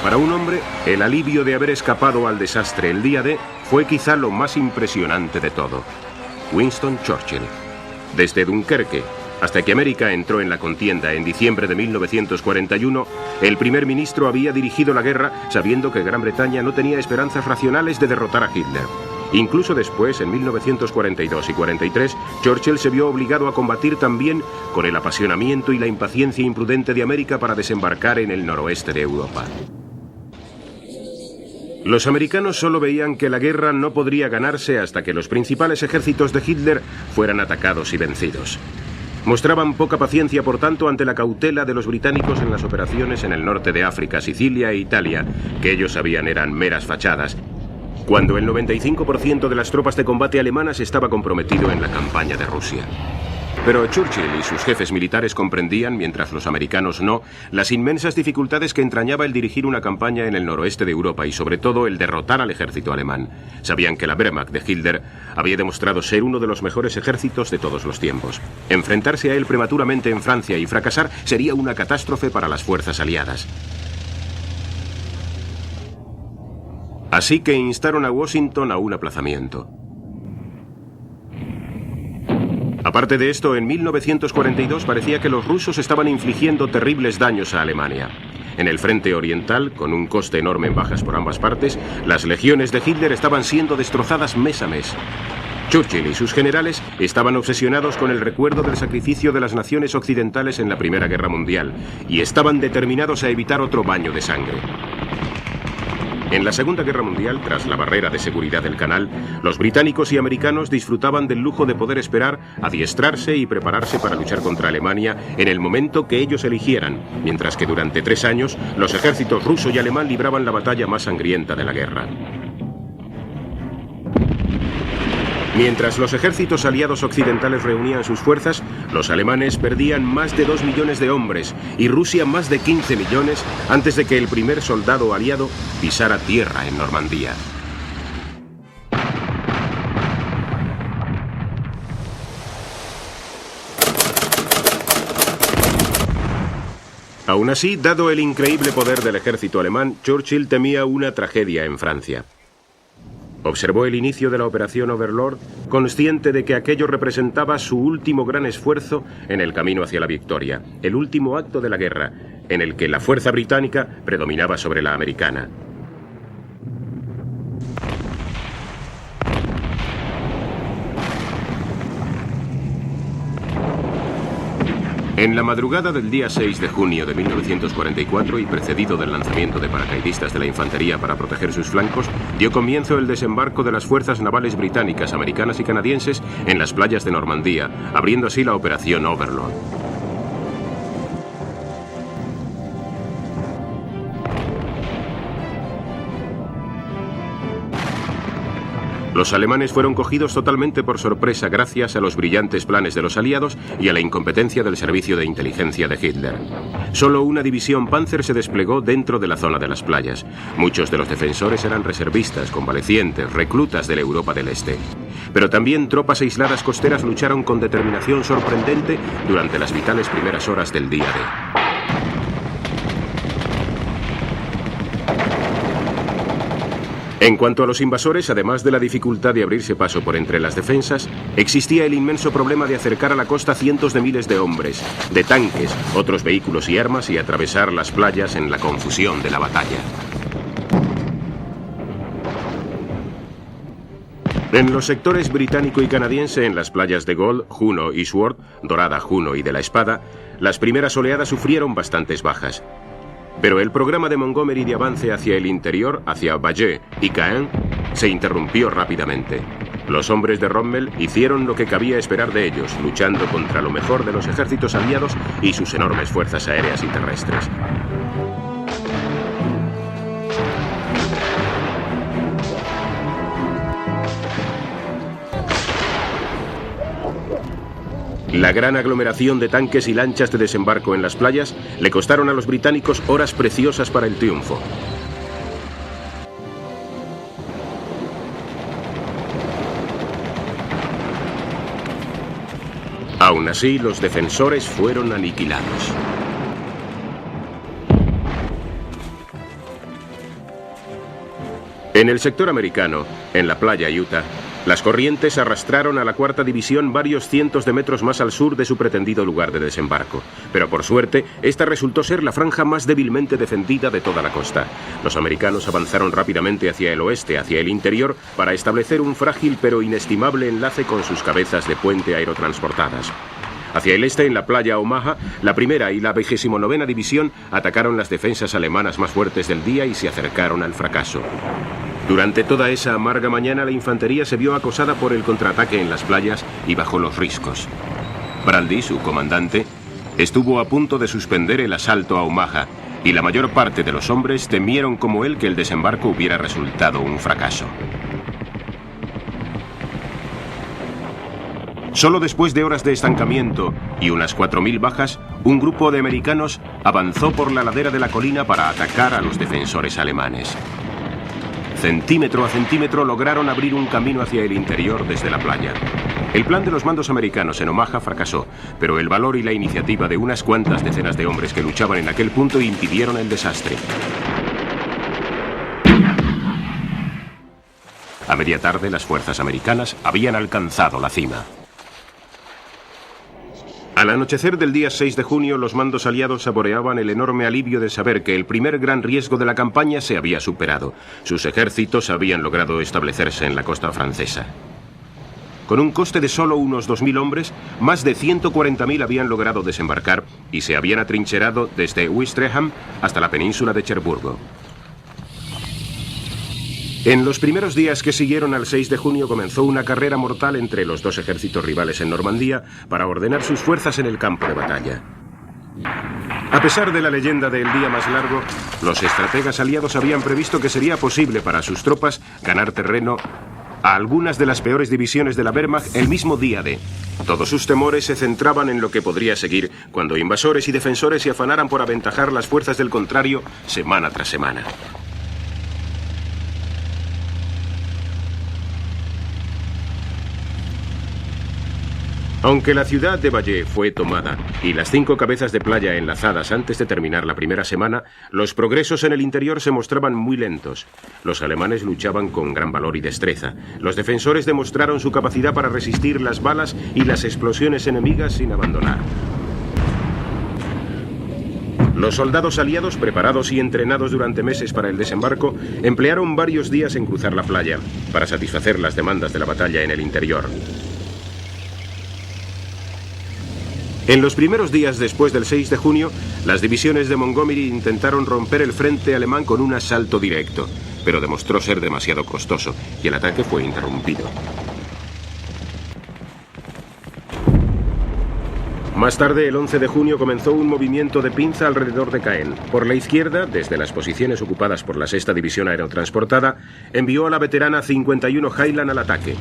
Para un hombre, el alivio de haber escapado al desastre el día D fue quizá lo más impresionante de todo. Winston Churchill. Desde Dunkerque hasta que América entró en la contienda en diciembre de 1941, el primer ministro había dirigido la guerra sabiendo que Gran Bretaña no tenía esperanzas racionales de derrotar a Hitler. Incluso después, en 1942 y 43, Churchill se vio obligado a combatir también con el apasionamiento y la impaciencia imprudente de América para desembarcar en el noroeste de Europa. Los americanos solo veían que la guerra no podría ganarse hasta que los principales ejércitos de Hitler fueran atacados y vencidos. Mostraban poca paciencia, por tanto, ante la cautela de los británicos en las operaciones en el norte de África, Sicilia e Italia, que ellos sabían eran meras fachadas, cuando el 95% de las tropas de combate alemanas estaba comprometido en la campaña de Rusia. Pero Churchill y sus jefes militares comprendían, mientras los americanos no, las inmensas dificultades que entrañaba el dirigir una campaña en el noroeste de Europa y sobre todo el derrotar al ejército alemán. Sabían que la Wehrmacht de Hitler había demostrado ser uno de los mejores ejércitos de todos los tiempos. Enfrentarse a él prematuramente en Francia y fracasar sería una catástrofe para las fuerzas aliadas. Así que instaron a Washington a un aplazamiento. Aparte de esto, en 1942 parecía que los rusos estaban infligiendo terribles daños a Alemania. En el frente oriental, con un coste enorme en bajas por ambas partes, las legiones de Hitler estaban siendo destrozadas mes a mes. Churchill y sus generales estaban obsesionados con el recuerdo del sacrificio de las naciones occidentales en la Primera Guerra Mundial y estaban determinados a evitar otro baño de sangre. En la Segunda Guerra Mundial, tras la barrera de seguridad del canal, los británicos y americanos disfrutaban del lujo de poder esperar, adiestrarse y prepararse para luchar contra Alemania en el momento que ellos eligieran, mientras que durante 3 años los ejércitos ruso y alemán libraban la batalla más sangrienta de la guerra. Mientras los ejércitos aliados occidentales reunían sus fuerzas, los alemanes perdían más de 2 millones de hombres y Rusia más de 15 millones antes de que el primer soldado aliado pisara tierra en Normandía. Aún así, dado el increíble poder del ejército alemán, Churchill temía una tragedia en Francia. Observó el inicio de la operación Overlord, consciente de que aquello representaba su último gran esfuerzo en el camino hacia la victoria, el último acto de la guerra, en el que la fuerza británica predominaba sobre la americana. En la madrugada del día 6 de junio de 1944 y precedido del lanzamiento de paracaidistas de la infantería para proteger sus flancos, dio comienzo el desembarco de las fuerzas navales británicas, americanas y canadienses en las playas de Normandía, abriendo así la operación Overlord. Los alemanes fueron cogidos totalmente por sorpresa gracias a los brillantes planes de los aliados y a la incompetencia del servicio de inteligencia de Hitler. Solo una división Panzer se desplegó dentro de la zona de las playas. Muchos de los defensores eran reservistas, convalecientes, reclutas de la Europa del Este. Pero también tropas aisladas costeras lucharon con determinación sorprendente durante las vitales primeras horas del día D. En cuanto a los invasores, además de la dificultad de abrirse paso por entre las defensas, existía el inmenso problema de acercar a la costa cientos de miles de hombres, de tanques, otros vehículos y armas y atravesar las playas en la confusión de la batalla. En los sectores británico y canadiense, en las playas de Gold, Juno y Sword, Dorada, Juno y de la Espada, las primeras oleadas sufrieron bastantes bajas. Pero el programa de Montgomery de avance hacia el interior, hacia Bayeux y Caen, se interrumpió rápidamente. Los hombres de Rommel hicieron lo que cabía esperar de ellos, luchando contra lo mejor de los ejércitos aliados y sus enormes fuerzas aéreas y terrestres. La gran aglomeración de tanques y lanchas de desembarco en las playas le costaron a los británicos horas preciosas para el triunfo. Aún así, los defensores fueron aniquilados. En el sector americano, en la playa Utah, las corrientes arrastraron a la cuarta división varios cientos de metros más al sur de su pretendido lugar de desembarco. Pero por suerte, esta resultó ser la franja más débilmente defendida de toda la costa. Los americanos avanzaron rápidamente hacia el oeste, hacia el interior, para establecer un frágil pero inestimable enlace con sus cabezas de puente aerotransportadas. Hacia el este, en la playa Omaha, la primera y la 29ª división atacaron las defensas alemanas más fuertes del día y se acercaron al fracaso. Durante toda esa amarga mañana, la infantería se vio acosada por el contraataque en las playas y bajo los riscos. Bradley, su comandante, estuvo a punto de suspender el asalto a Omaha, y la mayor parte de los hombres temieron como él que el desembarco hubiera resultado un fracaso. Solo después de horas de estancamiento y unas 4.000 bajas, un grupo de americanos avanzó por la ladera de la colina para atacar a los defensores alemanes. Centímetro a centímetro lograron abrir un camino hacia el interior desde la playa. El plan de los mandos americanos en Omaha fracasó, pero el valor y la iniciativa de unas cuantas decenas de hombres que luchaban en aquel punto impidieron el desastre. A media tarde, las fuerzas americanas habían alcanzado la cima. Al anochecer del día 6 de junio, los mandos aliados saboreaban el enorme alivio de saber que el primer gran riesgo de la campaña se había superado. Sus ejércitos habían logrado establecerse en la costa francesa. Con un coste de solo unos 2.000 hombres, más de 140.000 habían logrado desembarcar y se habían atrincherado desde Ouistreham hasta la península de Cherburgo. En los primeros días que siguieron al 6 de junio comenzó una carrera mortal entre los dos ejércitos rivales en Normandía para ordenar sus fuerzas en el campo de batalla. A pesar de la leyenda del día más largo, los estrategas aliados habían previsto que sería posible para sus tropas ganar terreno a algunas de las peores divisiones de la Wehrmacht el mismo día de. Todos sus temores se centraban en lo que podría seguir cuando invasores y defensores se afanaran por aventajar las fuerzas del contrario semana tras semana. Aunque la ciudad de Valle fue tomada y las 5 cabezas de playa enlazadas antes de terminar la primera semana, los progresos en el interior se mostraban muy lentos. Los alemanes luchaban con gran valor y destreza. Los defensores demostraron su capacidad para resistir las balas y las explosiones enemigas sin abandonar. Los soldados aliados, preparados y entrenados durante meses para el desembarco, emplearon varios días en cruzar la playa para satisfacer las demandas de la batalla en el interior. En los primeros días después del 6 de junio, las divisiones de Montgomery intentaron romper el frente alemán con un asalto directo, pero demostró ser demasiado costoso y el ataque fue interrumpido. Más tarde, el 11 de junio, comenzó un movimiento de pinza alrededor de Caen. Por la izquierda, desde las posiciones ocupadas por la 6ª División Aerotransportada, envió a la veterana 51 Highland al ataque.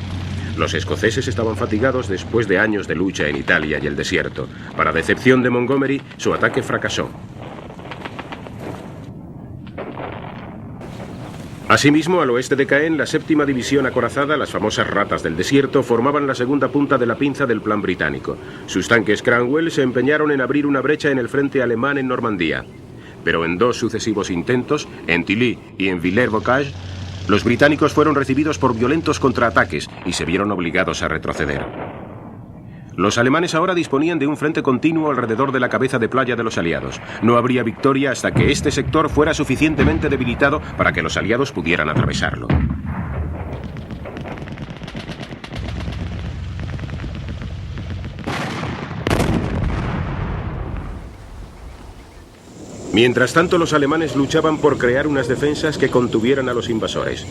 Los escoceses estaban fatigados después de años de lucha en Italia y el desierto. Para decepción de Montgomery, su ataque fracasó. Asimismo, al oeste de Caen, la 7ª División acorazada, las famosas ratas del desierto, formaban la segunda punta de la pinza del plan británico. Sus tanques Cranwell se empeñaron en abrir una brecha en el frente alemán en Normandía. Pero en 2 sucesivos intentos, en Tilly y en Villers-Bocage, los británicos fueron recibidos por violentos contraataques y se vieron obligados a retroceder. Los alemanes ahora disponían de un frente continuo alrededor de la cabeza de playa de los aliados. No habría victoria hasta que este sector fuera suficientemente debilitado para que los aliados pudieran atravesarlo. Mientras tanto, los alemanes luchaban por crear unas defensas que contuvieran a los invasores.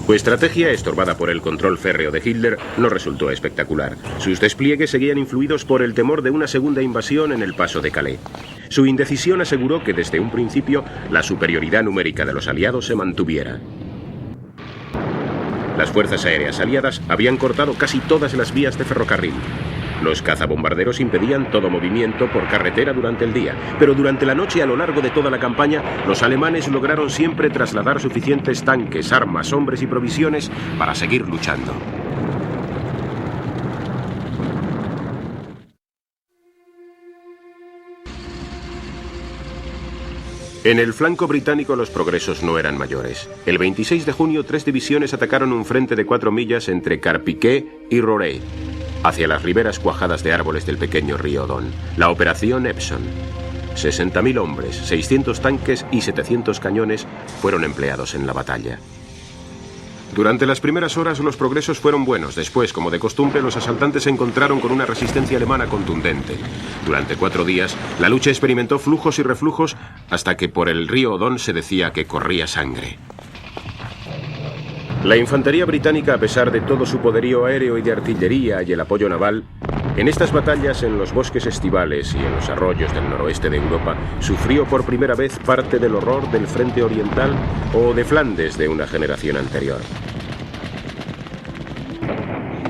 Su estrategia, estorbada por el control férreo de Hitler, no resultó espectacular. Sus despliegues seguían influidos por el temor de una segunda invasión en el paso de Calais. Su indecisión aseguró que desde un principio la superioridad numérica de los aliados se mantuviera. Las fuerzas aéreas aliadas habían cortado casi todas las vías de ferrocarril. Los cazabombarderos impedían todo movimiento por carretera durante el día, pero durante la noche y a lo largo de toda la campaña, los alemanes lograron siempre trasladar suficientes tanques, armas, hombres y provisiones para seguir luchando. En el flanco británico los progresos no eran mayores. El 26 de junio, 3 divisiones atacaron un frente de 4 millas entre Carpiquet y Roré, hacia las riberas cuajadas de árboles del pequeño río Don. La operación Epsom. 60.000 hombres, 600 tanques y 700 cañones fueron empleados en la batalla. Durante las primeras horas los progresos fueron buenos. Después, como de costumbre, los asaltantes se encontraron con una resistencia alemana contundente. Durante 4 días, la lucha experimentó flujos y reflujos hasta que por el río Odón se decía que corría sangre. La infantería británica, a pesar de todo su poderío aéreo y de artillería y el apoyo naval, en estas batallas en los bosques estivales y en los arroyos del noroeste de Europa, sufrió por primera vez parte del horror del frente oriental o de Flandes de una generación anterior.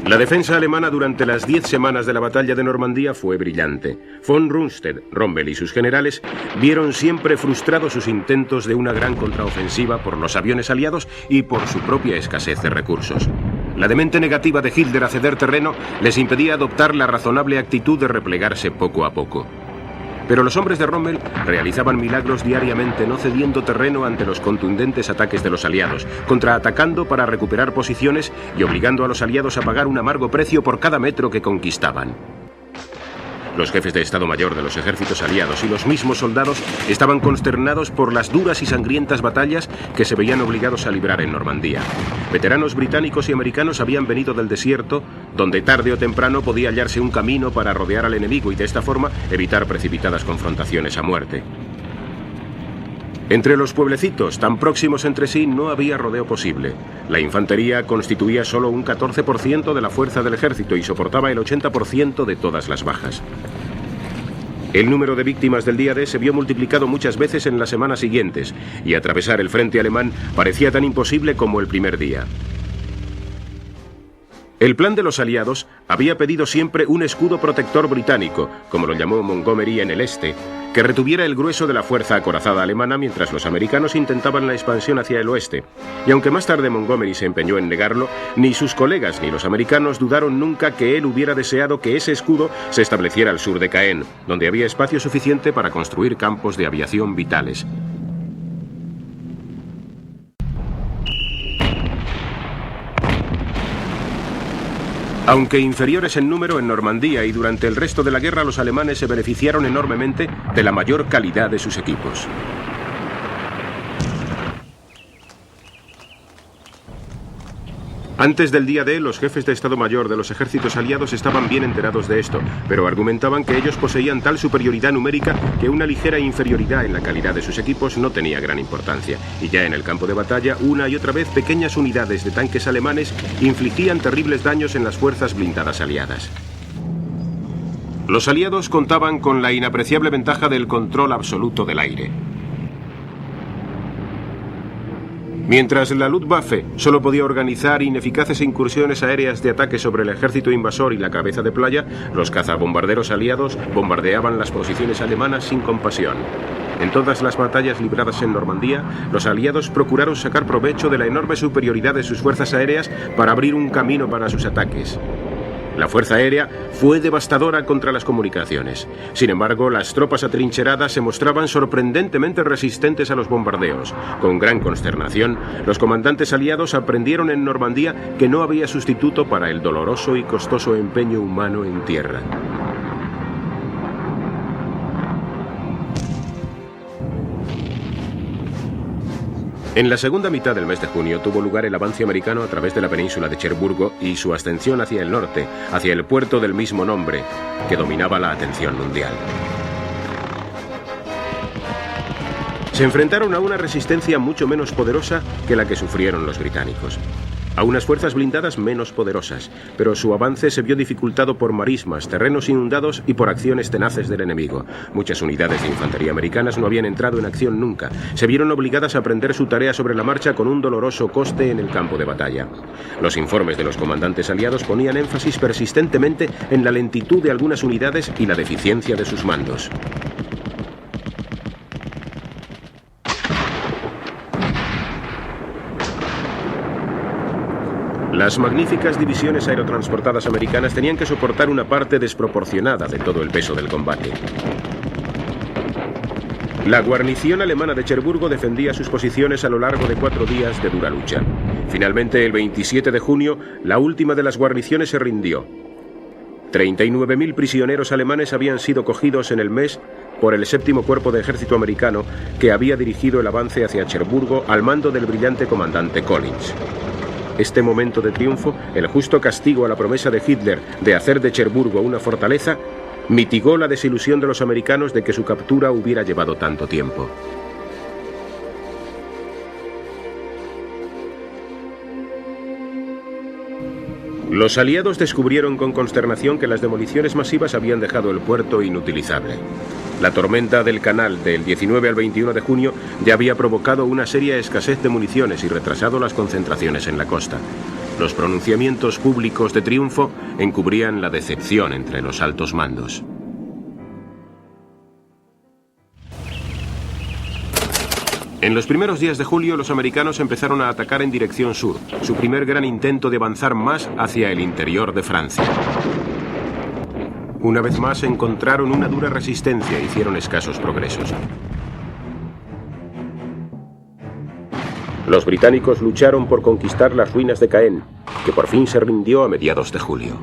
La defensa alemana durante las 10 semanas de la batalla de Normandía fue brillante. Von Rundstedt, Rommel y sus generales vieron siempre frustrados sus intentos de una gran contraofensiva por los aviones aliados y por su propia escasez de recursos. La demente negativa de Hitler a ceder terreno les impedía adoptar la razonable actitud de replegarse poco a poco. Pero los hombres de Rommel realizaban milagros diariamente, no cediendo terreno ante los contundentes ataques de los aliados, contraatacando para recuperar posiciones y obligando a los aliados a pagar un amargo precio por cada metro que conquistaban. Los jefes de Estado Mayor de los ejércitos aliados y los mismos soldados estaban consternados por las duras y sangrientas batallas que se veían obligados a librar en Normandía. Veteranos británicos y americanos habían venido del desierto, donde tarde o temprano podía hallarse un camino para rodear al enemigo y de esta forma evitar precipitadas confrontaciones a muerte. Entre los pueblecitos tan próximos entre sí no había rodeo posible. La infantería constituía solo un 14% de la fuerza del ejército y soportaba el 80% de todas las bajas. El número de víctimas del día D se vio multiplicado muchas veces en las semanas siguientes, y atravesar el frente alemán parecía tan imposible como el primer día. El plan de los aliados había pedido siempre un escudo protector británico, como lo llamó Montgomery en el este, que retuviera el grueso de la fuerza acorazada alemana mientras los americanos intentaban la expansión hacia el oeste. Y aunque más tarde Montgomery se empeñó en negarlo, ni sus colegas ni los americanos dudaron nunca que él hubiera deseado que ese escudo se estableciera al sur de Caen, donde había espacio suficiente para construir campos de aviación vitales. Aunque inferiores en número en Normandía y durante el resto de la guerra, los alemanes se beneficiaron enormemente de la mayor calidad de sus equipos. Antes del día D, los jefes de Estado Mayor de los ejércitos aliados estaban bien enterados de esto, pero argumentaban que ellos poseían tal superioridad numérica que una ligera inferioridad en la calidad de sus equipos no tenía gran importancia. Y ya en el campo de batalla, una y otra vez, pequeñas unidades de tanques alemanes infligían terribles daños en las fuerzas blindadas aliadas. Los aliados contaban con la inapreciable ventaja del control absoluto del aire. Mientras la Luftwaffe solo podía organizar ineficaces incursiones aéreas de ataque sobre el ejército invasor y la cabeza de playa, los cazabombarderos aliados bombardeaban las posiciones alemanas sin compasión. En todas las batallas libradas en Normandía, los aliados procuraron sacar provecho de la enorme superioridad de sus fuerzas aéreas para abrir un camino para sus ataques. La fuerza aérea fue devastadora contra las comunicaciones. Sin embargo, las tropas atrincheradas se mostraban sorprendentemente resistentes a los bombardeos. Con gran consternación, los comandantes aliados aprendieron en Normandía que no había sustituto para el doloroso y costoso empeño humano en tierra. En la segunda mitad del mes de junio tuvo lugar el avance americano a través de la península de Cherburgo y su ascensión hacia el norte, hacia el puerto del mismo nombre, que dominaba la atención mundial. Se enfrentaron a una resistencia mucho menos poderosa que la que sufrieron los británicos. A unas fuerzas blindadas menos poderosas, pero su avance se vio dificultado por marismas, terrenos inundados y por acciones tenaces del enemigo. Muchas unidades de infantería americanas no habían entrado en acción nunca. Se vieron obligadas a aprender su tarea sobre la marcha con un doloroso coste en el campo de batalla. Los informes de los comandantes aliados ponían énfasis persistentemente en la lentitud de algunas unidades y la deficiencia de sus mandos. Las magníficas divisiones aerotransportadas americanas tenían que soportar una parte desproporcionada de todo el peso del combate. La guarnición alemana de Cherburgo defendía sus posiciones a lo largo de 4 días de dura lucha. Finalmente, el 27 de junio, la última de las guarniciones se rindió. 39.000 prisioneros alemanes habían sido cogidos en el mes por el 7º Cuerpo de Ejército americano, que había dirigido el avance hacia Cherburgo al mando del brillante comandante Collins. Este momento de triunfo, el justo castigo a la promesa de Hitler de hacer de Cherburgo una fortaleza, mitigó la desilusión de los americanos de que su captura hubiera llevado tanto tiempo. Los aliados descubrieron con consternación que las demoliciones masivas habían dejado el puerto inutilizable. La tormenta del canal del 19 al 21 de junio ya había provocado una seria escasez de municiones y retrasado las concentraciones en la costa. Los pronunciamientos públicos de triunfo encubrían la decepción entre los altos mandos. En los primeros días de julio, los americanos empezaron a atacar en dirección sur, su primer gran intento de avanzar más hacia el interior de Francia. Una vez más encontraron una dura resistencia e hicieron escasos progresos. Los británicos lucharon por conquistar las ruinas de Caen, que por fin se rindió a mediados de julio.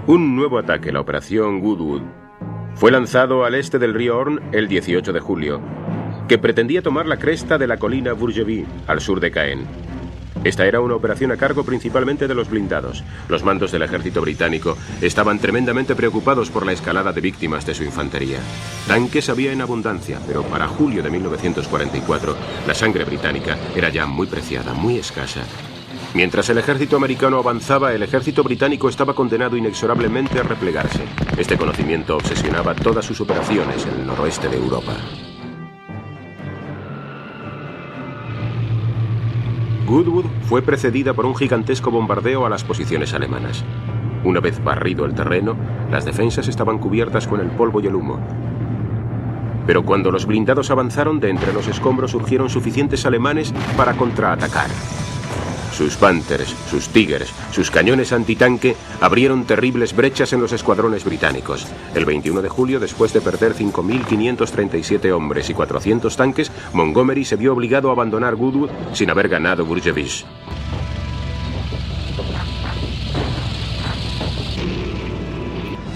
Un nuevo ataque, la Operación Goodwood, fue lanzado al este del río Orne el 18 de julio, que pretendía tomar la cresta de la colina Bourgevie, al sur de Caen. Esta era una operación a cargo principalmente de los blindados. Los mandos del ejército británico estaban tremendamente preocupados por la escalada de víctimas de su infantería. Tanques había en abundancia, pero para julio de 1944 la sangre británica era ya muy preciada, muy escasa. Mientras el ejército americano avanzaba, el ejército británico estaba condenado inexorablemente a replegarse. Este conocimiento obsesionaba todas sus operaciones en el noroeste de Europa. Goodwood fue precedida por un gigantesco bombardeo a las posiciones alemanas. Una vez barrido el terreno, las defensas estaban cubiertas con el polvo y el humo. Pero cuando los blindados avanzaron, de entre los escombros surgieron suficientes alemanes para contraatacar. Sus Panthers, sus Tigers, sus cañones antitanque abrieron terribles brechas en los escuadrones británicos. El 21 de julio, después de perder 5.537 hombres y 400 tanques, Montgomery se vio obligado a abandonar Goodwood sin haber ganado Bourgevie.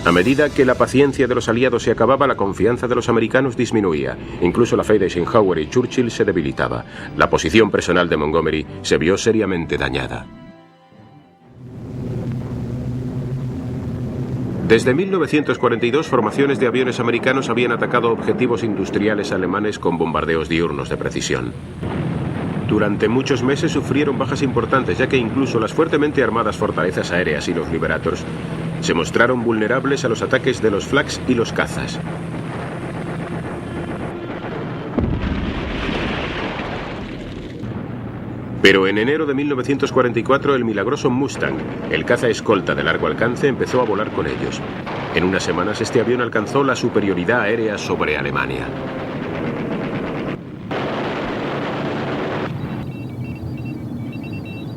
A medida que la paciencia de los aliados se acababa, la confianza de los americanos disminuía. Incluso la fe de Eisenhower y Churchill se debilitaba. La posición personal de Montgomery se vio seriamente dañada. Desde 1942, formaciones de aviones americanos habían atacado objetivos industriales alemanes con bombardeos diurnos de precisión. Durante muchos meses sufrieron bajas importantes, ya que incluso las fuertemente armadas fortalezas aéreas y los Liberators se mostraron vulnerables a los ataques de los Flags y los cazas. Pero en enero de 1944 el milagroso Mustang, el caza escolta de largo alcance, empezó a volar con ellos. En unas semanas este avión alcanzó la superioridad aérea sobre Alemania.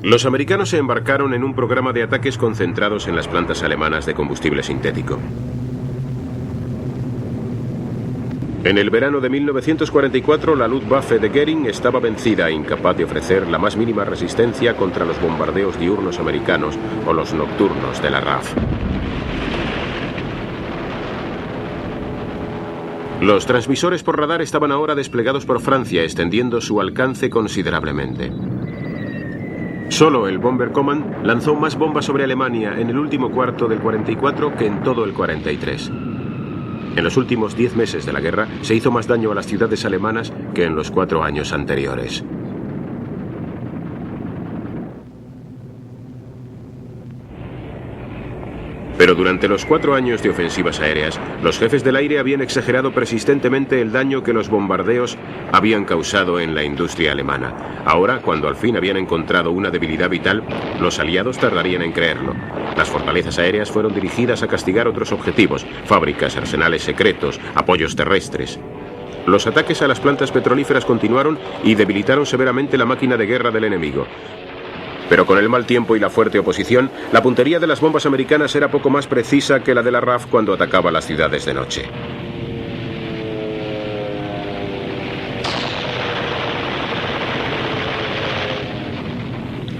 Los americanos se embarcaron en un programa de ataques concentrados en las plantas alemanas de combustible sintético. En el verano de 1944, la Luftwaffe de Goering estaba vencida e incapaz de ofrecer la más mínima resistencia contra los bombardeos diurnos americanos o los nocturnos de la RAF. Los transmisores por radar estaban ahora desplegados por Francia, extendiendo su alcance considerablemente. Solo el Bomber Command lanzó más bombas sobre Alemania en el último cuarto del 44 que en todo el 43. En los últimos 10 meses de la guerra se hizo más daño a las ciudades alemanas que en los 4 años anteriores. Pero durante los 4 años de ofensivas aéreas, los jefes del aire habían exagerado persistentemente el daño que los bombardeos habían causado en la industria alemana. Ahora, cuando al fin habían encontrado una debilidad vital, los aliados tardarían en creerlo. Las fortalezas aéreas fueron dirigidas a castigar otros objetivos: fábricas, arsenales secretos, apoyos terrestres. Los ataques a las plantas petrolíferas continuaron y debilitaron severamente la máquina de guerra del enemigo. Pero con el mal tiempo y la fuerte oposición, la puntería de las bombas americanas era poco más precisa que la de la RAF cuando atacaba las ciudades de noche.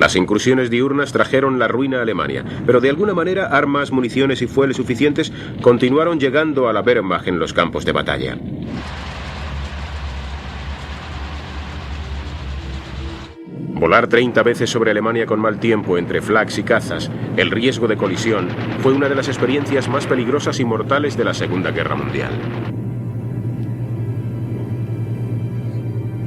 Las incursiones diurnas trajeron la ruina a Alemania, pero de alguna manera armas, municiones y fueles suficientes continuaron llegando a la Wehrmacht en los campos de batalla. Volar 30 veces sobre Alemania con mal tiempo entre flags y cazas, el riesgo de colisión, fue una de las experiencias más peligrosas y mortales de la Segunda Guerra Mundial.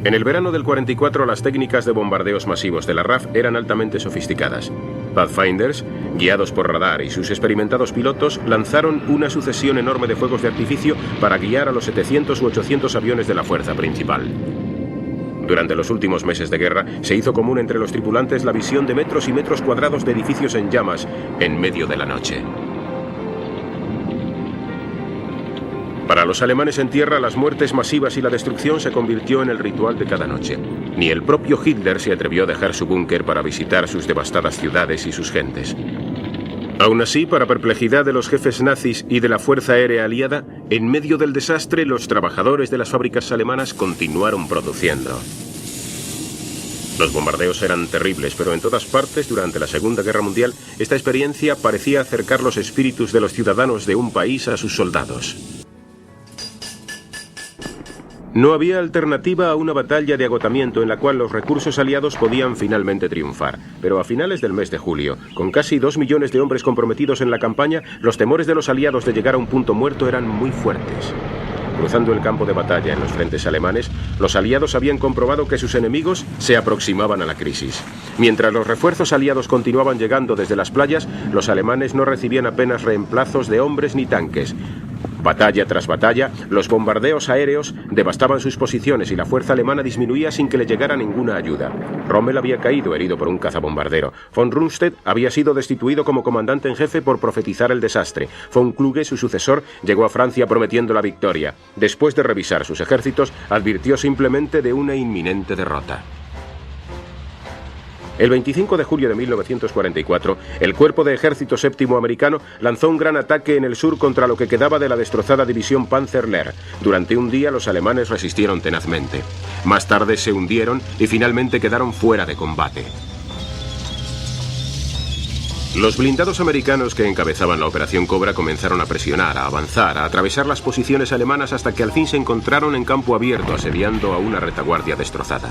En el verano del 44 las técnicas de bombardeos masivos de la RAF eran altamente sofisticadas. Pathfinders, guiados por radar y sus experimentados pilotos, lanzaron una sucesión enorme de fuegos de artificio para guiar a los 700 u 800 aviones de la fuerza principal. Durante los últimos meses de guerra, se hizo común entre los tripulantes la visión de metros y metros cuadrados de edificios en llamas en medio de la noche. Para los alemanes en tierra, las muertes masivas y la destrucción se convirtió en el ritual de cada noche. Ni el propio Hitler se atrevió a dejar su búnker para visitar sus devastadas ciudades y sus gentes. Aún así, para perplejidad de los jefes nazis y de la Fuerza Aérea Aliada, en medio del desastre, los trabajadores de las fábricas alemanas continuaron produciendo. Los bombardeos eran terribles, pero en todas partes, durante la Segunda Guerra Mundial, esta experiencia parecía acercar los espíritus de los ciudadanos de un país a sus soldados. No había alternativa a una batalla de agotamiento en la cual los recursos aliados podían finalmente triunfar. Pero a finales del mes de julio, con casi 2 millones de hombres comprometidos en la campaña, los temores de los aliados de llegar a un punto muerto eran muy fuertes. Cruzando el campo de batalla en los frentes alemanes, los aliados habían comprobado que sus enemigos se aproximaban a la crisis. Mientras los refuerzos aliados continuaban llegando desde las playas, los alemanes no recibían apenas reemplazos de hombres ni tanques. Batalla tras batalla, los bombardeos aéreos devastaban sus posiciones y la fuerza alemana disminuía sin que le llegara ninguna ayuda. Rommel había caído herido por un cazabombardero. Von Rundstedt había sido destituido como comandante en jefe por profetizar el desastre. Von Kluge, su sucesor, llegó a Francia prometiendo la victoria. Después de revisar sus ejércitos, advirtió simplemente de una inminente derrota. El 25 de julio de 1944, el Cuerpo de Ejército Séptimo americano lanzó un gran ataque en el sur contra lo que quedaba de la destrozada división Panzer-Lehr. Durante un día los alemanes resistieron tenazmente. Más tarde se hundieron y finalmente quedaron fuera de combate. Los blindados americanos que encabezaban la Operación Cobra comenzaron a presionar, a avanzar, a atravesar las posiciones alemanas hasta que al fin se encontraron en campo abierto asediando a una retaguardia destrozada.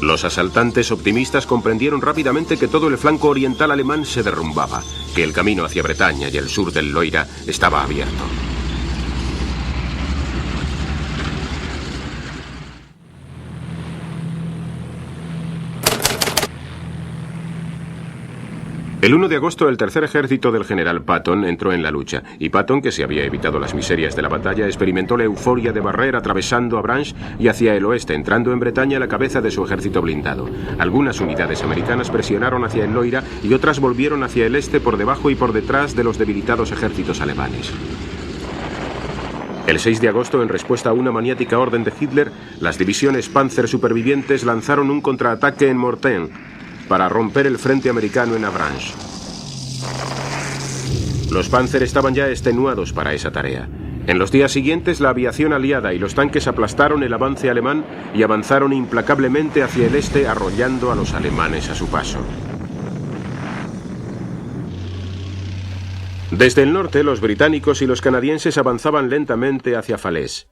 Los asaltantes optimistas comprendieron rápidamente que todo el flanco oriental alemán se derrumbaba, que el camino hacia Bretaña y el sur del Loira estaba abierto. El 1 de agosto el tercer ejército del general Patton entró en la lucha, y Patton, que se había evitado las miserias de la batalla, experimentó la euforia de barrer atravesando Avranches y hacia el oeste, entrando en Bretaña a la cabeza de su ejército blindado. Algunas unidades americanas presionaron hacia el Loira y otras volvieron hacia el este por debajo y por detrás de los debilitados ejércitos alemanes. El 6 de agosto, en respuesta a una maniática orden de Hitler, las divisiones Panzer supervivientes lanzaron un contraataque en Mortain para romper el frente americano en Avranches. Los Panzer estaban ya extenuados para esa tarea. En los días siguientes, la aviación aliada y los tanques aplastaron el avance alemán y avanzaron implacablemente hacia el este, arrollando a los alemanes a su paso. Desde el norte, los británicos y los canadienses avanzaban lentamente hacia Falaise.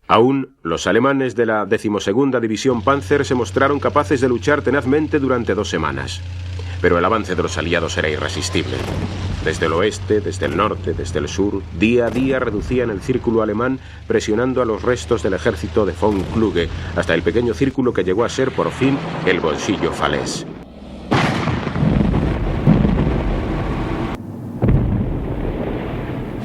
Aún, los alemanes de la 12ª División Panzer se mostraron capaces de luchar tenazmente durante 2 semanas. Pero el avance de los aliados era irresistible. Desde el oeste, desde el norte, desde el sur, día a día reducían el círculo alemán, presionando a los restos del ejército de von Kluge, hasta el pequeño círculo que llegó a ser, por fin, el bolsillo Falaise.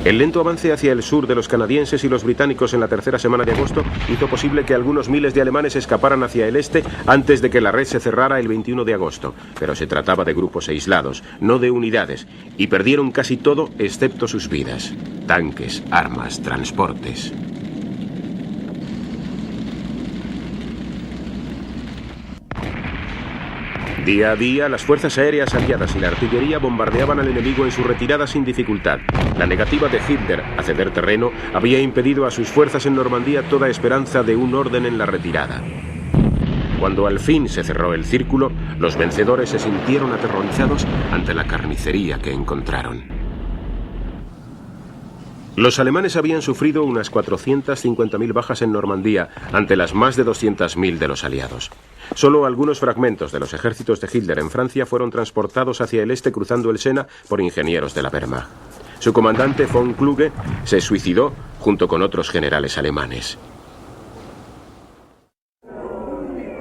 El lento avance hacia el sur de los canadienses y los británicos en la tercera semana de agosto hizo posible que algunos miles de alemanes escaparan hacia el este antes de que la red se cerrara el 21 de agosto. Pero se trataba de grupos aislados, no de unidades, y perdieron casi todo excepto sus vidas. Tanques, armas, transportes. Día a día, las fuerzas aéreas aliadas y la artillería bombardeaban al enemigo en su retirada sin dificultad. La negativa de Hitler a ceder terreno había impedido a sus fuerzas en Normandía toda esperanza de un orden en la retirada. Cuando al fin se cerró el círculo, los vencedores se sintieron aterrorizados ante la carnicería que encontraron. Los alemanes habían sufrido unas 450.000 bajas en Normandía ante las más de 200.000 de los aliados. Solo algunos fragmentos de los ejércitos de Hitler en Francia fueron transportados hacia el este cruzando el Sena por ingenieros de la Wehrmacht. Su comandante von Kluge se suicidó junto con otros generales alemanes.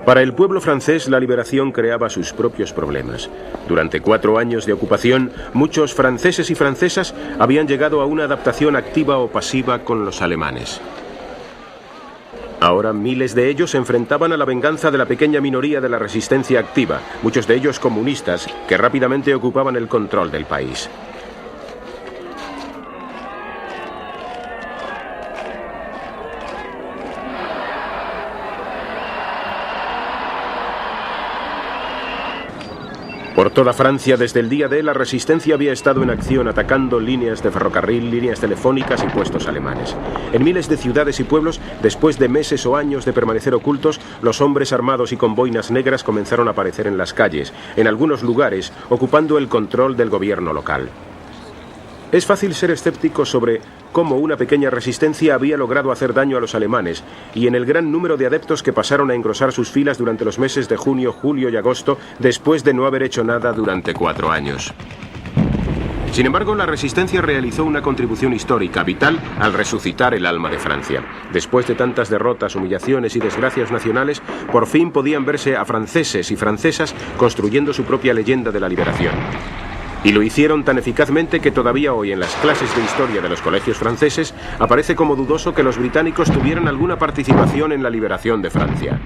Para el pueblo francés, la liberación creaba sus propios problemas. Durante 4 años de ocupación, muchos franceses y francesas habían llegado a una adaptación activa o pasiva con los alemanes. Ahora miles de ellos se enfrentaban a la venganza de la pequeña minoría de la resistencia activa, muchos de ellos comunistas, que rápidamente ocupaban el control del país. Por toda Francia, desde el día D, la resistencia había estado en acción atacando líneas de ferrocarril, líneas telefónicas y puestos alemanes. En miles de ciudades y pueblos, después de meses o años de permanecer ocultos, los hombres armados y con boinas negras comenzaron a aparecer en las calles, en algunos lugares, ocupando el control del gobierno local. Es fácil ser escéptico sobre cómo una pequeña resistencia había logrado hacer daño a los alemanes y en el gran número de adeptos que pasaron a engrosar sus filas durante los meses de junio, julio y agosto después de no haber hecho nada durante 4 años. Sin embargo, la resistencia realizó una contribución histórica vital al resucitar el alma de Francia. Después de tantas derrotas, humillaciones y desgracias nacionales, por fin podían verse a franceses y francesas construyendo su propia leyenda de la liberación. Y lo hicieron tan eficazmente que todavía hoy en las clases de historia de los colegios franceses aparece como dudoso que los británicos tuvieran alguna participación en la liberación de Francia.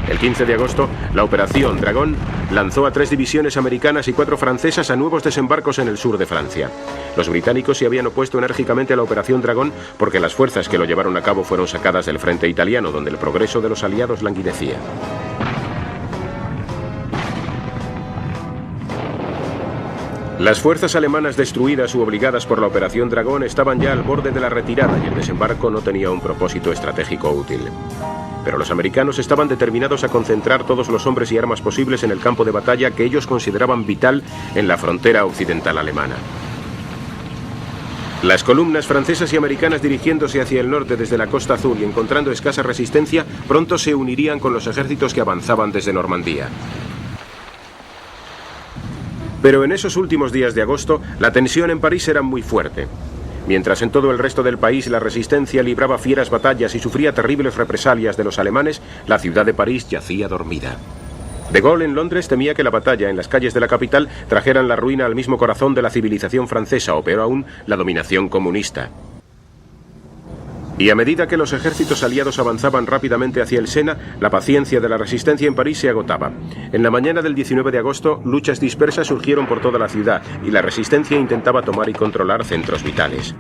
El 15 de agosto, la Operación Dragón lanzó a 3 divisiones americanas y 4 francesas a nuevos desembarcos en el sur de Francia. Los británicos se habían opuesto enérgicamente a la Operación Dragón porque las fuerzas que lo llevaron a cabo fueron sacadas del frente italiano, donde el progreso de los aliados languidecía. Las fuerzas alemanas destruidas u obligadas por la Operación Dragón estaban ya al borde de la retirada y el desembarco no tenía un propósito estratégico útil. Pero los americanos estaban determinados a concentrar todos los hombres y armas posibles en el campo de batalla que ellos consideraban vital en la frontera occidental alemana. Las columnas francesas y americanas dirigiéndose hacia el norte desde la Costa Azul y encontrando escasa resistencia, pronto se unirían con los ejércitos que avanzaban desde Normandía. Pero en esos últimos días de agosto, la tensión en París era muy fuerte. Mientras en todo el resto del país la resistencia libraba fieras batallas y sufría terribles represalias de los alemanes, la ciudad de París yacía dormida. De Gaulle en Londres temía que la batalla en las calles de la capital trajeran la ruina al mismo corazón de la civilización francesa o, peor aún, la dominación comunista. Y a medida que los ejércitos aliados avanzaban rápidamente hacia el Sena, la paciencia de la resistencia en París se agotaba. En la mañana del 19 de agosto, luchas dispersas surgieron por toda la ciudad y la resistencia intentaba tomar y controlar centros vitales.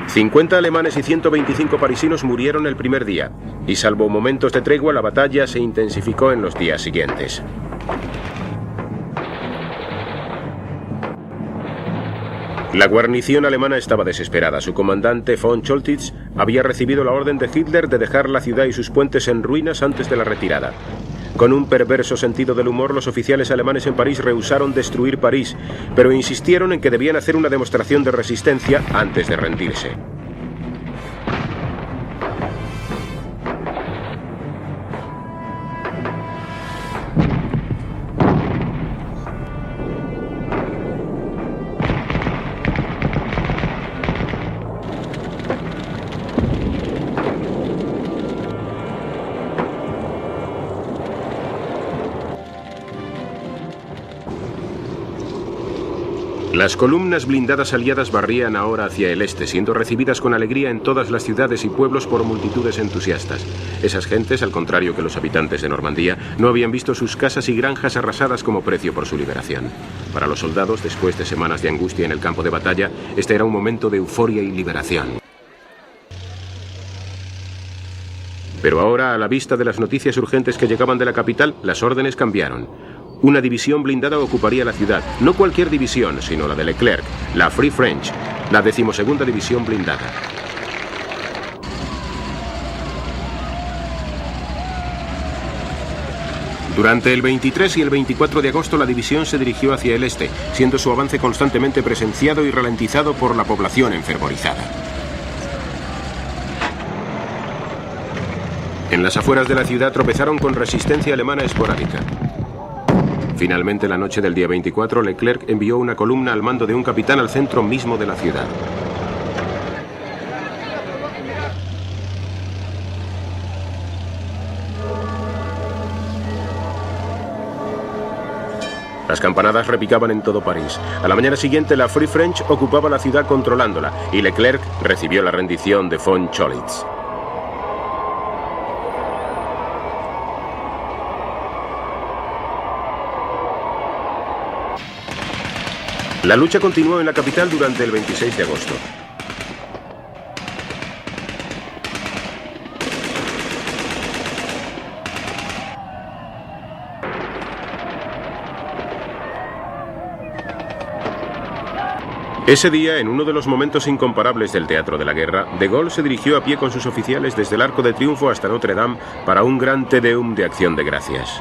50 alemanes y 125 parisinos murieron el primer día, y salvo momentos de tregua, la batalla se intensificó en los días siguientes. La guarnición alemana estaba desesperada. Su comandante von Choltitz había recibido la orden de Hitler de dejar la ciudad y sus puentes en ruinas antes de la retirada. Con un perverso sentido del humor, los oficiales alemanes en París rehusaron destruir París, pero insistieron en que debían hacer una demostración de resistencia antes de rendirse. Las columnas blindadas aliadas barrían ahora hacia el este, siendo recibidas con alegría en todas las ciudades y pueblos por multitudes entusiastas. Esas gentes, al contrario que los habitantes de Normandía, no habían visto sus casas y granjas arrasadas como precio por su liberación. Para los soldados, después de semanas de angustia en el campo de batalla, este era un momento de euforia y liberación. Pero ahora, a la vista de las noticias urgentes que llegaban de la capital, las órdenes cambiaron. Una división blindada ocuparía la ciudad, no cualquier división, sino la de Leclerc, la Free French, la 12ª división blindada. Durante el 23 y el 24 de agosto la división se dirigió hacia el este, siendo su avance constantemente presenciado y ralentizado por la población enfervorizada. En las afueras de la ciudad tropezaron con resistencia alemana esporádica. Finalmente, la noche del día 24, Leclerc envió una columna al mando de un capitán al centro mismo de la ciudad. Las campanadas repicaban en todo París. A la mañana siguiente, la Free French ocupaba la ciudad controlándola, y Leclerc recibió la rendición de von Cholitz. La lucha continuó en la capital durante el 26 de agosto. Ese día, en uno de los momentos incomparables del teatro de la guerra, de Gaulle se dirigió a pie con sus oficiales desde el Arco de Triunfo hasta Notre Dame para un gran Te Deum de acción de gracias.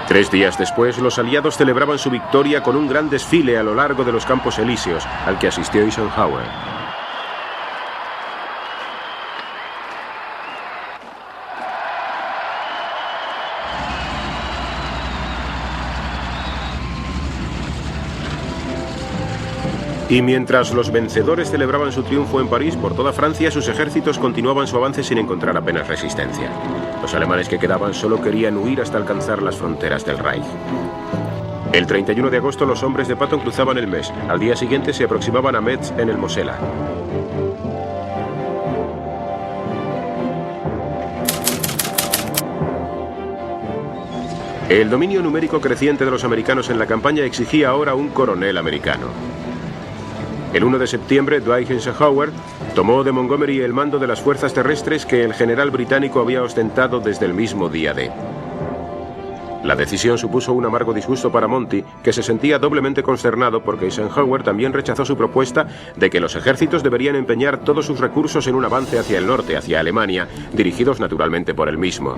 Tres días después, los aliados celebraban su victoria con un gran desfile a lo largo de los Campos Elíseos, al que asistió Eisenhower. Y mientras los vencedores celebraban su triunfo en París, por toda Francia sus ejércitos continuaban su avance sin encontrar apenas resistencia. Los alemanes que quedaban solo querían huir hasta alcanzar las fronteras del Reich. El 31 de agosto los hombres de Patton cruzaban el Meuse. Al día siguiente se aproximaban a Metz en el Mosela. El dominio numérico creciente de los americanos en la campaña exigía ahora un coronel americano. El 1 de septiembre, Dwight Eisenhower tomó de Montgomery el mando de las fuerzas terrestres que el general británico había ostentado desde el mismo día D. La decisión supuso un amargo disgusto para Monty, que se sentía doblemente consternado porque Eisenhower también rechazó su propuesta de que los ejércitos deberían empeñar todos sus recursos en un avance hacia el norte, hacia Alemania, dirigidos naturalmente por él mismo.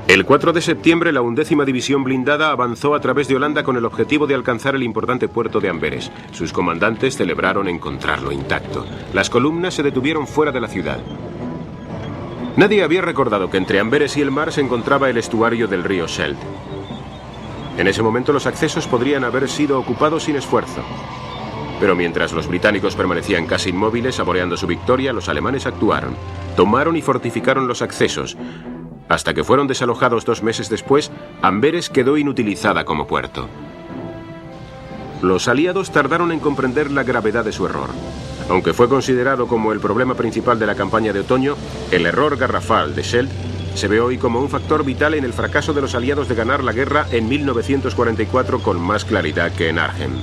El 4 de septiembre, la 11ª División Blindada avanzó a través de Holanda con el objetivo de alcanzar el importante puerto de Amberes. Sus comandantes celebraron encontrarlo intacto. Las columnas se detuvieron fuera de la ciudad. Nadie había recordado que entre Amberes y el mar se encontraba el estuario del río Scheldt. En ese momento los accesos podrían haber sido ocupados sin esfuerzo. Pero mientras los británicos permanecían casi inmóviles saboreando su victoria, los alemanes actuaron. Tomaron y fortificaron los accesos. Hasta que fueron desalojados 2 meses después, Amberes quedó inutilizada como puerto. Los aliados tardaron en comprender la gravedad de su error. Aunque fue considerado como el problema principal de la campaña de otoño, el error garrafal de Scheldt se ve hoy como un factor vital en el fracaso de los aliados de ganar la guerra en 1944 con más claridad que en Arnhem.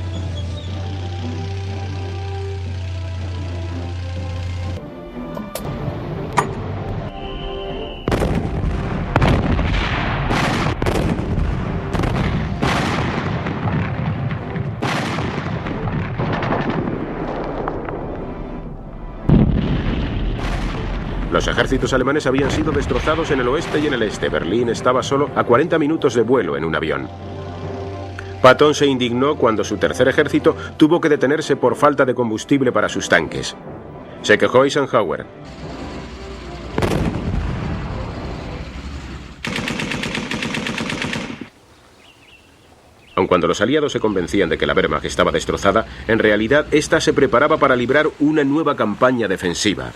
Los ejércitos alemanes habían sido destrozados en el oeste y en el este. Berlín estaba solo a 40 minutos de vuelo en un avión. Patton se indignó cuando su tercer ejército tuvo que detenerse por falta de combustible para sus tanques. Se quejó Eisenhower. Aun cuando los aliados se convencían de que la Wehrmacht estaba destrozada, en realidad ésta se preparaba para librar una nueva campaña defensiva.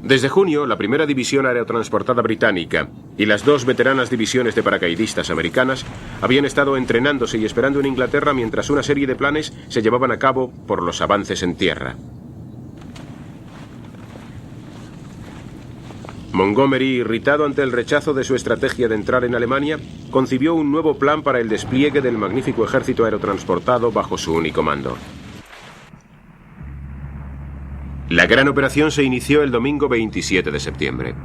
Desde junio, la primera división aerotransportada británica y las dos veteranas divisiones de paracaidistas americanas habían estado entrenándose y esperando en Inglaterra mientras una serie de planes se llevaban a cabo por los avances en tierra. Montgomery, irritado ante el rechazo de su estrategia de entrar en Alemania, concibió un nuevo plan para el despliegue del magnífico ejército aerotransportado bajo su único mando. La gran operación se inició el domingo 27 de septiembre.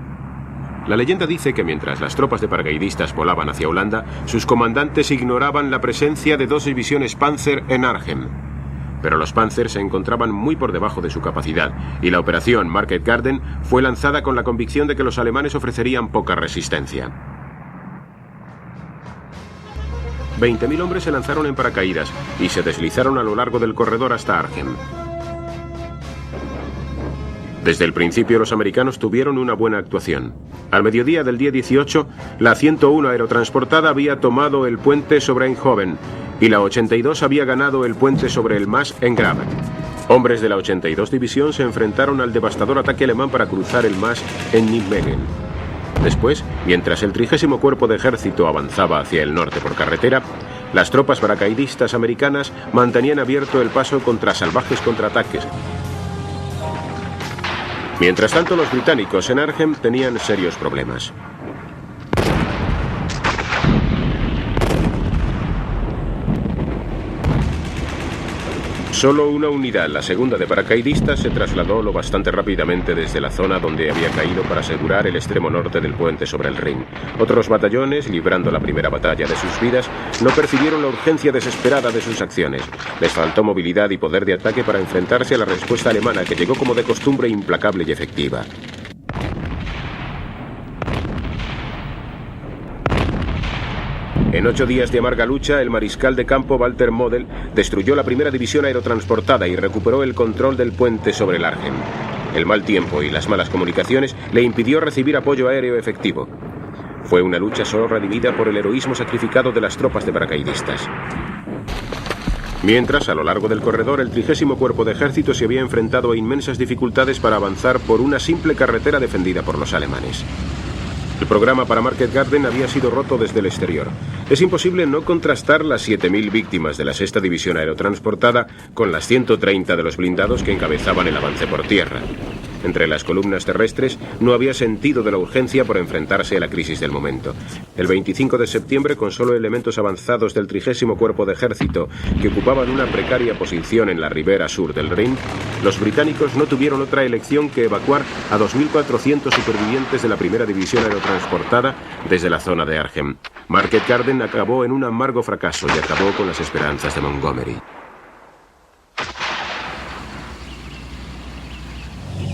La leyenda dice que mientras las tropas de paracaidistas volaban hacia Holanda, sus comandantes ignoraban la presencia de dos divisiones Panzer en Arnhem. Pero los Panzer se encontraban muy por debajo de su capacidad, y la operación Market Garden fue lanzada con la convicción de que los alemanes ofrecerían poca resistencia. 20.000 hombres se lanzaron en paracaídas y se deslizaron a lo largo del corredor hasta Arnhem. Desde el principio los americanos tuvieron una buena actuación. Al mediodía del día 18, la 101 aerotransportada había tomado el puente sobre Eindhoven y la 82 había ganado el puente sobre el Maas en Graven. Hombres de la 82 división se enfrentaron al devastador ataque alemán para cruzar el Maas en Nijmegen. Después, mientras el 30º Cuerpo de Ejército avanzaba hacia el norte por carretera, las tropas paracaidistas americanas mantenían abierto el paso contra salvajes contraataques. Mientras tanto, los británicos en Arnhem tenían serios problemas. Solo una unidad, la segunda de paracaidistas, se trasladó lo bastante rápidamente desde la zona donde había caído para asegurar el extremo norte del puente sobre el Rin. Otros batallones, librando la primera batalla de sus vidas, no percibieron la urgencia desesperada de sus acciones. Les faltó movilidad y poder de ataque para enfrentarse a la respuesta alemana, que llegó como de costumbre implacable y efectiva. En 8 días de amarga lucha, el mariscal de campo Walter Model destruyó la primera división aerotransportada y recuperó el control del puente sobre el Arnhem. El mal tiempo y las malas comunicaciones le impidió recibir apoyo aéreo efectivo. Fue una lucha solo redimida por el heroísmo sacrificado de las tropas de paracaidistas. Mientras, a lo largo del corredor, el 30º Cuerpo de Ejército se había enfrentado a inmensas dificultades para avanzar por una simple carretera defendida por los alemanes. El programa para Market Garden había sido roto desde el exterior. Es imposible no contrastar las 7.000 víctimas de la 6ª División Aerotransportada con las 130 de los blindados que encabezaban el avance por tierra. Entre las columnas terrestres no había sentido de la urgencia por enfrentarse a la crisis del momento. El 25 de septiembre, con solo elementos avanzados del 30º Cuerpo de Ejército que ocupaban una precaria posición en la ribera sur del Rin, los británicos no tuvieron otra elección que evacuar a 2.400 supervivientes de la primera división aerotransportada desde la zona de Arnhem. Market Garden acabó en un amargo fracaso y acabó con las esperanzas de Montgomery.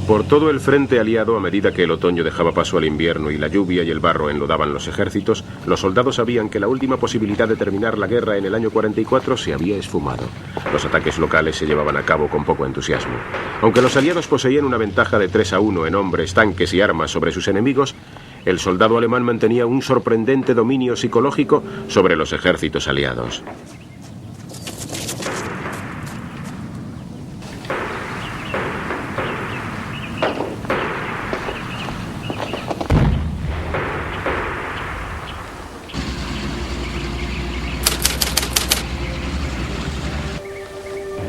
Por todo el frente aliado, a medida que el otoño dejaba paso al invierno y la lluvia y el barro enlodaban los ejércitos, los soldados sabían que la última posibilidad de terminar la guerra en el año 44 se había esfumado. Los ataques locales se llevaban a cabo con poco entusiasmo. Aunque los aliados poseían una ventaja de 3-1 en hombres, tanques y armas sobre sus enemigos, el soldado alemán mantenía un sorprendente dominio psicológico sobre los ejércitos aliados.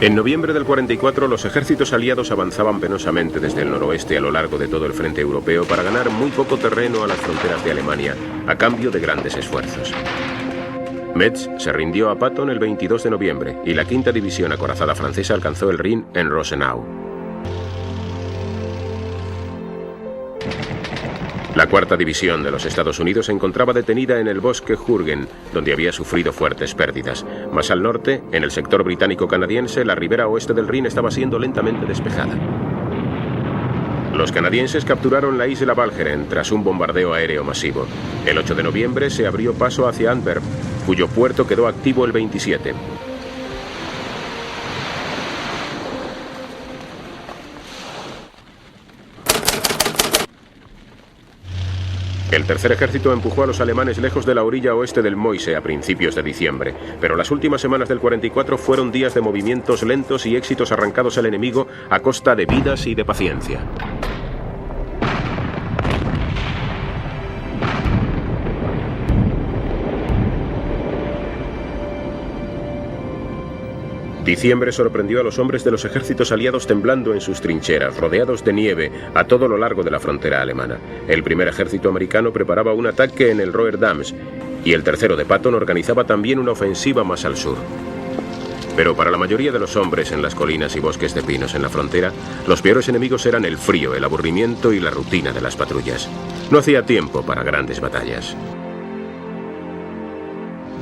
En noviembre del 44, los ejércitos aliados avanzaban penosamente desde el noroeste a lo largo de todo el frente europeo para ganar muy poco terreno a las fronteras de Alemania, a cambio de grandes esfuerzos. Metz se rindió a Patton el 22 de noviembre y la 5ª División acorazada francesa alcanzó el Rin en Rosenau. La 4ª División de los Estados Unidos se encontraba detenida en el bosque Jürgen, donde había sufrido fuertes pérdidas. Más al norte, en el sector británico-canadiense, la ribera oeste del Rin estaba siendo lentamente despejada. Los canadienses capturaron la isla Walcheren tras un bombardeo aéreo masivo. El 8 de noviembre se abrió paso hacia Antwerp, cuyo puerto quedó activo el 27. El tercer ejército empujó a los alemanes lejos de la orilla oeste del Meuse a principios de diciembre, pero las últimas semanas del 44 fueron días de movimientos lentos y éxitos arrancados al enemigo a costa de vidas y de paciencia. Diciembre sorprendió a los hombres de los ejércitos aliados temblando en sus trincheras, rodeados de nieve a todo lo largo de la frontera alemana. El primer ejército americano preparaba un ataque en el Rotterdams y el tercero de Patton organizaba también una ofensiva más al sur. Pero para la mayoría de los hombres en las colinas y bosques de pinos en la frontera, los peores enemigos eran el frío, el aburrimiento y la rutina de las patrullas. No hacía tiempo para grandes batallas.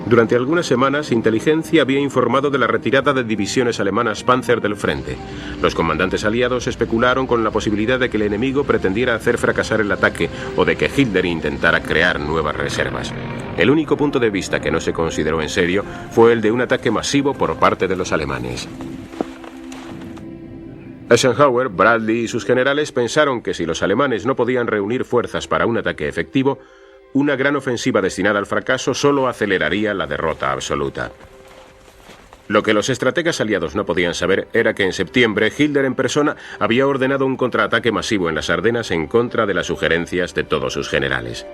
Durante algunas semanas, inteligencia había informado de la retirada de divisiones alemanas Panzer del frente. Los comandantes aliados especularon con la posibilidad de que el enemigo pretendiera hacer fracasar el ataque o de que Hitler intentara crear nuevas reservas. El único punto de vista que no se consideró en serio fue el de un ataque masivo por parte de los alemanes. Eisenhower, Bradley y sus generales pensaron que si los alemanes no podían reunir fuerzas para un ataque efectivo, una gran ofensiva destinada al fracaso solo aceleraría la derrota absoluta. Lo que los estrategas aliados no podían saber era que en septiembre Hitler en persona había ordenado un contraataque masivo en las Ardenas en contra de las sugerencias de todos sus generales.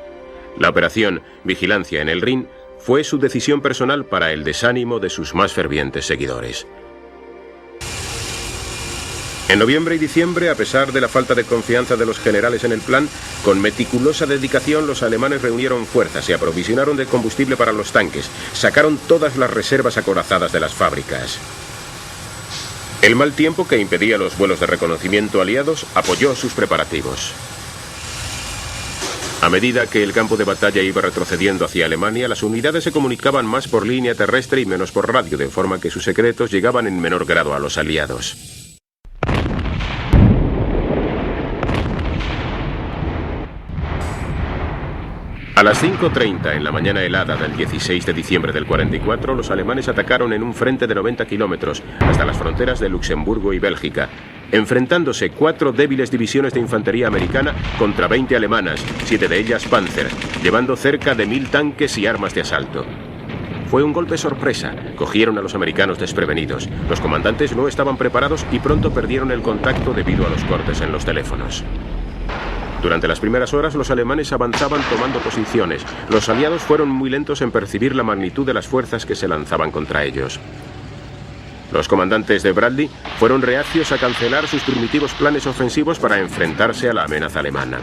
La operación Vigilancia en el Rin fue su decisión personal para el desánimo de sus más fervientes seguidores. En noviembre y diciembre, a pesar de la falta de confianza de los generales en el plan, con meticulosa dedicación los alemanes reunieron fuerzas y aprovisionaron de combustible para los tanques. Sacaron todas las reservas acorazadas de las fábricas. El mal tiempo que impedía los vuelos de reconocimiento aliados apoyó sus preparativos. A medida que el campo de batalla iba retrocediendo hacia Alemania, las unidades se comunicaban más por línea terrestre y menos por radio, de forma que sus secretos llegaban en menor grado a los aliados. A las 5:30 en la mañana helada del 16 de diciembre del 44, los alemanes atacaron en un frente de 90 kilómetros hasta las fronteras de Luxemburgo y Bélgica, enfrentándose 4 débiles divisiones de infantería americana contra 20 alemanas, 7 de ellas Panzer, llevando cerca de 1000 tanques y armas de asalto. Fue un golpe sorpresa, cogieron a los americanos desprevenidos. Los comandantes no estaban preparados y pronto perdieron el contacto debido a los cortes en los teléfonos. Durante las primeras horas los alemanes avanzaban tomando posiciones. Los aliados fueron muy lentos en percibir la magnitud de las fuerzas que se lanzaban contra ellos. Los comandantes de Bradley fueron reacios a cancelar sus primitivos planes ofensivos para enfrentarse a la amenaza alemana.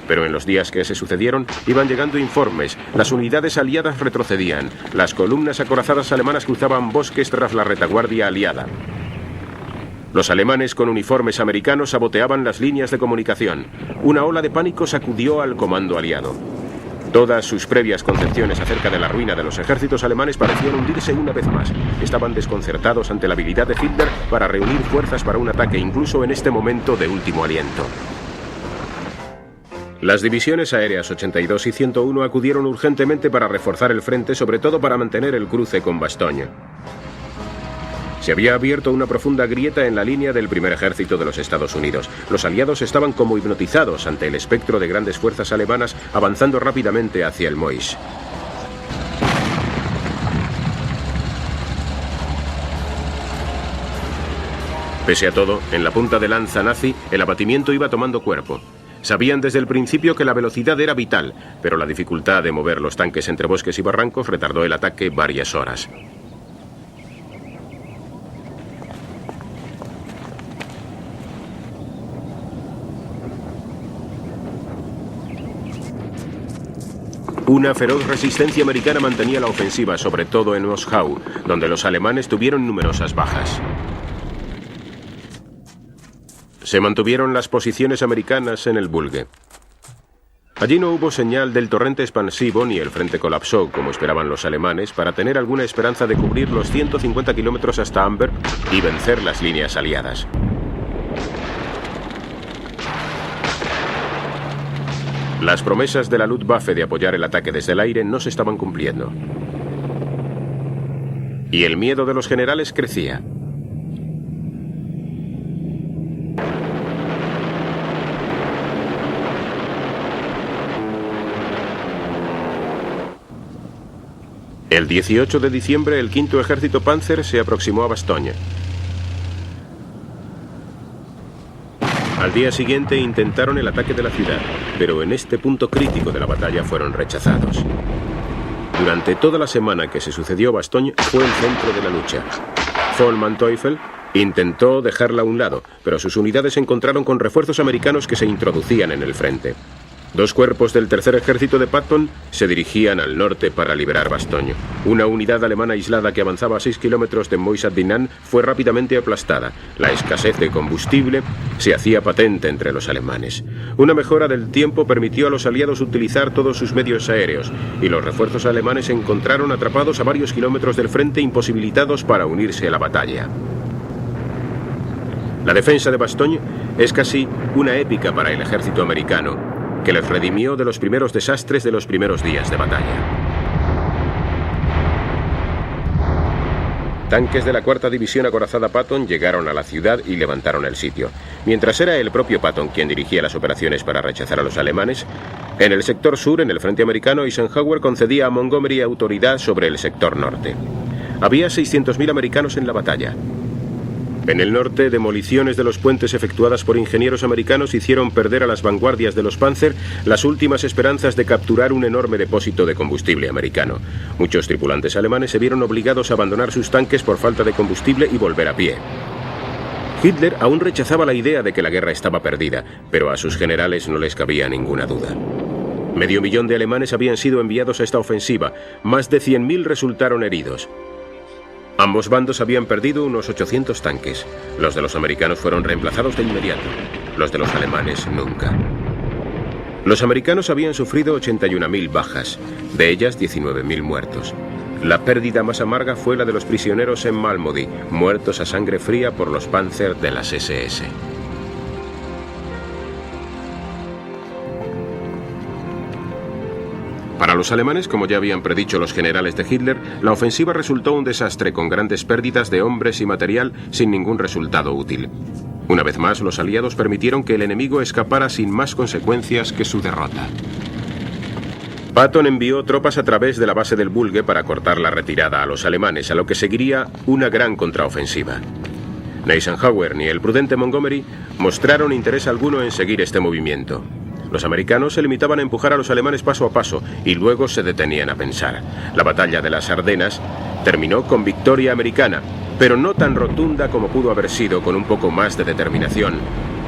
Pero en los días que se sucedieron iban llegando informes. Las unidades aliadas retrocedían. Las columnas acorazadas alemanas cruzaban bosques tras la retaguardia aliada. Los alemanes con uniformes americanos saboteaban las líneas de comunicación. Una ola de pánico sacudió al comando aliado. Todas sus previas concepciones acerca de la ruina de los ejércitos alemanes parecían hundirse una vez más. Estaban desconcertados ante la habilidad de Hitler para reunir fuerzas para un ataque, incluso en este momento de último aliento. Las divisiones aéreas 82 y 101 acudieron urgentemente para reforzar el frente, sobre todo para mantener el cruce con Bastogne. Se había abierto una profunda grieta en la línea del primer ejército de los Estados Unidos. Los aliados estaban como hipnotizados ante el espectro de grandes fuerzas alemanas avanzando rápidamente hacia el Mois. Pese a todo, en la punta de lanza nazi, el abatimiento iba tomando cuerpo. Sabían desde el principio que la velocidad era vital, pero la dificultad de mover los tanques entre bosques y barrancos retardó el ataque varias horas. Una feroz resistencia americana mantenía la ofensiva, sobre todo en Moschau, donde los alemanes tuvieron numerosas bajas. Se mantuvieron las posiciones americanas en el Bulge. Allí no hubo señal del torrente expansivo ni el frente colapsó, como esperaban los alemanes, para tener alguna esperanza de cubrir los 150 kilómetros hasta Amberg y vencer las líneas aliadas. Las promesas de la Luftwaffe de apoyar el ataque desde el aire no se estaban cumpliendo. Y el miedo de los generales crecía. El 18 de diciembre, el 5º Ejército Panzer se aproximó a Bastogne. Al día siguiente intentaron el ataque de la ciudad, pero en este punto crítico de la batalla fueron rechazados. Durante toda la semana que se sucedió, Bastogne fue el centro de la lucha. Von Manteuffel intentó dejarla a un lado, pero sus unidades se encontraron con refuerzos americanos que se introducían en el frente. 2 cuerpos del tercer ejército de Patton se dirigían al norte para liberar Bastogne. Una unidad alemana aislada que avanzaba a 6 kilómetros de Moissac-Dinant fue rápidamente aplastada. La escasez de combustible se hacía patente entre los alemanes. Una mejora del tiempo permitió a los aliados utilizar todos sus medios aéreos, y los refuerzos alemanes se encontraron atrapados a varios kilómetros del frente, imposibilitados para unirse a la batalla. La defensa de Bastogne es casi una épica para el ejército americano, que les redimió de los primeros desastres de los primeros días de batalla. Tanques de la 4ª División acorazada Patton llegaron a la ciudad y levantaron el sitio. Mientras era el propio Patton quien dirigía las operaciones para rechazar a los alemanes, en el sector sur, en el frente americano, Eisenhower concedía a Montgomery autoridad sobre el sector norte. Había 600.000 americanos en la batalla. En el norte, demoliciones de los puentes efectuadas por ingenieros americanos hicieron perder a las vanguardias de los Panzer las últimas esperanzas de capturar un enorme depósito de combustible americano. Muchos tripulantes alemanes se vieron obligados a abandonar sus tanques por falta de combustible y volver a pie. Hitler aún rechazaba la idea de que la guerra estaba perdida, pero a sus generales no les cabía ninguna duda. 500.000 de alemanes habían sido enviados a esta ofensiva, más de 100.000 resultaron heridos. Ambos bandos habían perdido unos 800 tanques. Los de los americanos fueron reemplazados de inmediato. Los de los alemanes nunca. Los americanos habían sufrido 81.000 bajas, de ellas 19.000 muertos. La pérdida más amarga fue la de los prisioneros en Malmedy, muertos a sangre fría por los Panzer de las SS. Para los alemanes, como ya habían predicho los generales de Hitler, la ofensiva resultó un desastre con grandes pérdidas de hombres y material sin ningún resultado útil. Una vez más, los aliados permitieron que el enemigo escapara sin más consecuencias que su derrota. Patton envió tropas a través de la base del Bulge para cortar la retirada a los alemanes, a lo que seguiría una gran contraofensiva. Ni Eisenhower ni el prudente Montgomery mostraron interés alguno en seguir este movimiento. Los americanos se limitaban a empujar a los alemanes paso a paso y luego se detenían a pensar. La batalla de las Ardenas terminó con victoria americana, pero no tan rotunda como pudo haber sido con un poco más de determinación,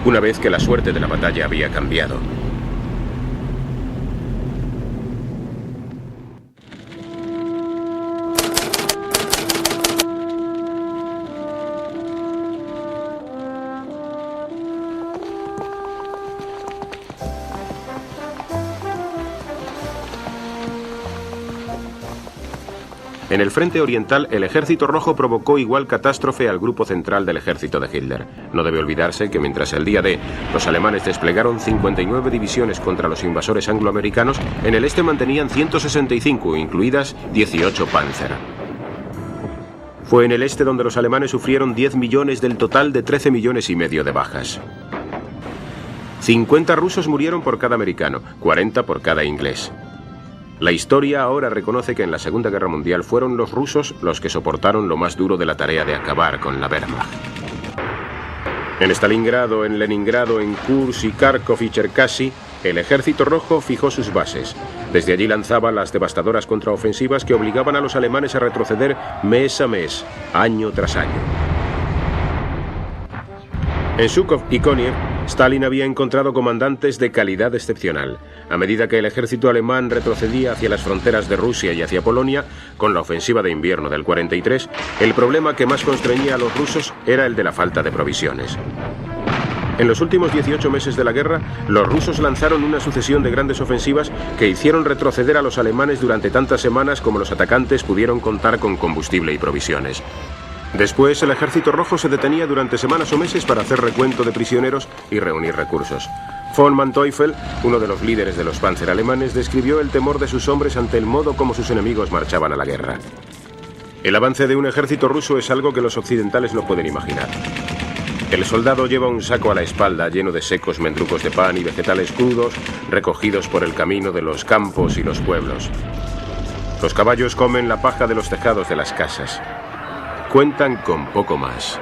una vez que la suerte de la batalla había cambiado. En el frente oriental, el Ejército Rojo provocó igual catástrofe al grupo central del ejército de Hitler. No debe olvidarse que mientras el día D los alemanes desplegaron 59 divisiones contra los invasores angloamericanos, en el este mantenían 165, incluidas 18 Panzer. Fue en el este donde los alemanes sufrieron 10 millones del total de 13,5 millones de bajas. 50 rusos murieron por cada americano, 40 por cada inglés. La historia ahora reconoce que en la Segunda Guerra Mundial fueron los rusos los que soportaron lo más duro de la tarea de acabar con la Wehrmacht. En Stalingrado, en Leningrado, en Kursk y Kharkov y Cherkasy, el Ejército Rojo fijó sus bases. Desde allí lanzaba las devastadoras contraofensivas que obligaban a los alemanes a retroceder mes a mes, año tras año. En Zhukov y Koniev, Stalin había encontrado comandantes de calidad excepcional. A medida que el ejército alemán retrocedía hacia las fronteras de Rusia y hacia Polonia, con la ofensiva de invierno del 43, el problema que más constreñía a los rusos era el de la falta de provisiones. En los últimos 18 meses de la guerra, los rusos lanzaron una sucesión de grandes ofensivas que hicieron retroceder a los alemanes durante tantas semanas como los atacantes pudieron contar con combustible y provisiones. Después, el Ejército Rojo se detenía durante semanas o meses para hacer recuento de prisioneros y reunir recursos. Von Manteuffel, uno de los líderes de los Panzer alemanes, describió el temor de sus hombres ante el modo como sus enemigos marchaban a la guerra. El avance de un ejército ruso es algo que los occidentales no pueden imaginar. El soldado lleva un saco a la espalda lleno de secos mendrucos de pan y vegetales crudos recogidos por el camino de los campos y los pueblos. Los caballos comen la paja de los tejados de las casas. Cuentan con poco más.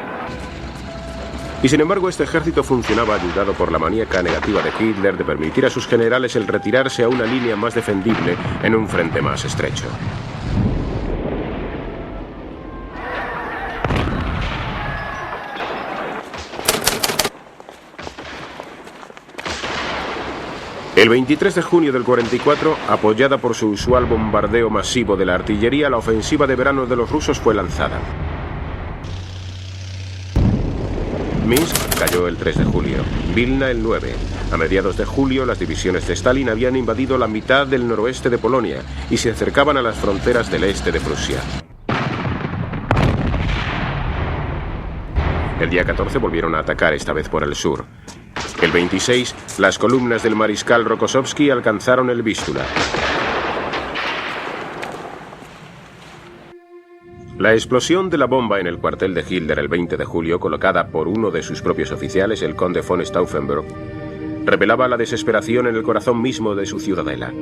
Y sin embargo, este ejército funcionaba ayudado por la maníaca negativa de Hitler de permitir a sus generales el retirarse a una línea más defendible en un frente más estrecho. El 23 de junio del 44, apoyada por su usual bombardeo masivo de la artillería, la ofensiva de verano de los rusos fue lanzada. Minsk cayó el 3 de julio, Vilna el 9. A mediados de julio, las divisiones de Stalin habían invadido la mitad del noroeste de Polonia y se acercaban a las fronteras del este de Prusia. El día 14 volvieron a atacar, esta vez por el sur. El 26, las columnas del mariscal Rokossovski alcanzaron el Vístula. La explosión de la bomba en el cuartel de Hitler el 20 de julio, colocada por uno de sus propios oficiales, el conde von Stauffenberg, revelaba la desesperación en el corazón mismo de su ciudadela.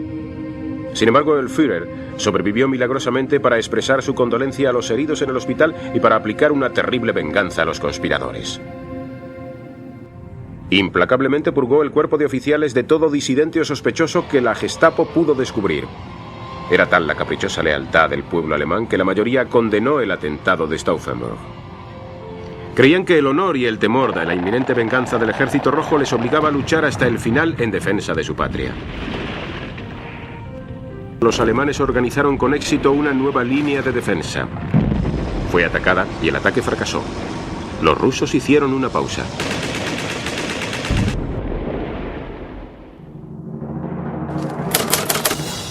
Sin embargo, el Führer sobrevivió milagrosamente para expresar su condolencia a los heridos en el hospital y para aplicar una terrible venganza a los conspiradores. Implacablemente purgó el cuerpo de oficiales de todo disidente o sospechoso que la Gestapo pudo descubrir. Era tal la caprichosa lealtad del pueblo alemán que la mayoría condenó el atentado de Stauffenberg. Creían que el honor y el temor de la inminente venganza del Ejército Rojo les obligaba a luchar hasta el final en defensa de su patria. Los alemanes organizaron con éxito una nueva línea de defensa. Fue atacada y el ataque fracasó. Los rusos hicieron una pausa.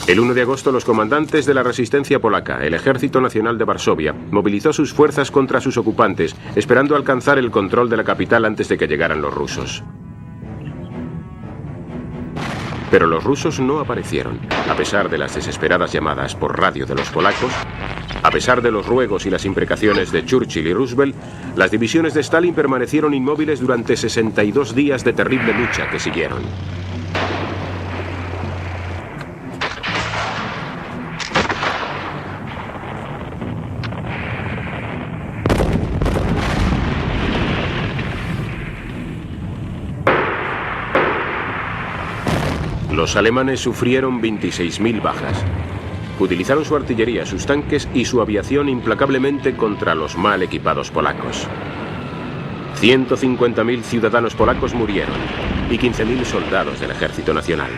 El 1 de agosto, los comandantes de la resistencia polaca, el Ejército Nacional de Varsovia, movilizó sus fuerzas contra sus ocupantes, esperando alcanzar el control de la capital antes de que llegaran los rusos. Pero los rusos no aparecieron, a pesar de las desesperadas llamadas por radio de los polacos, a pesar de los ruegos y las imprecaciones de Churchill y Roosevelt. Las divisiones de Stalin permanecieron inmóviles durante 62 días de terrible lucha que siguieron. Los alemanes sufrieron 26.000 bajas. Utilizaron su artillería, sus tanques y su aviación implacablemente contra los mal equipados polacos. 150.000 ciudadanos polacos murieron y 15.000 soldados del Ejército Nacional.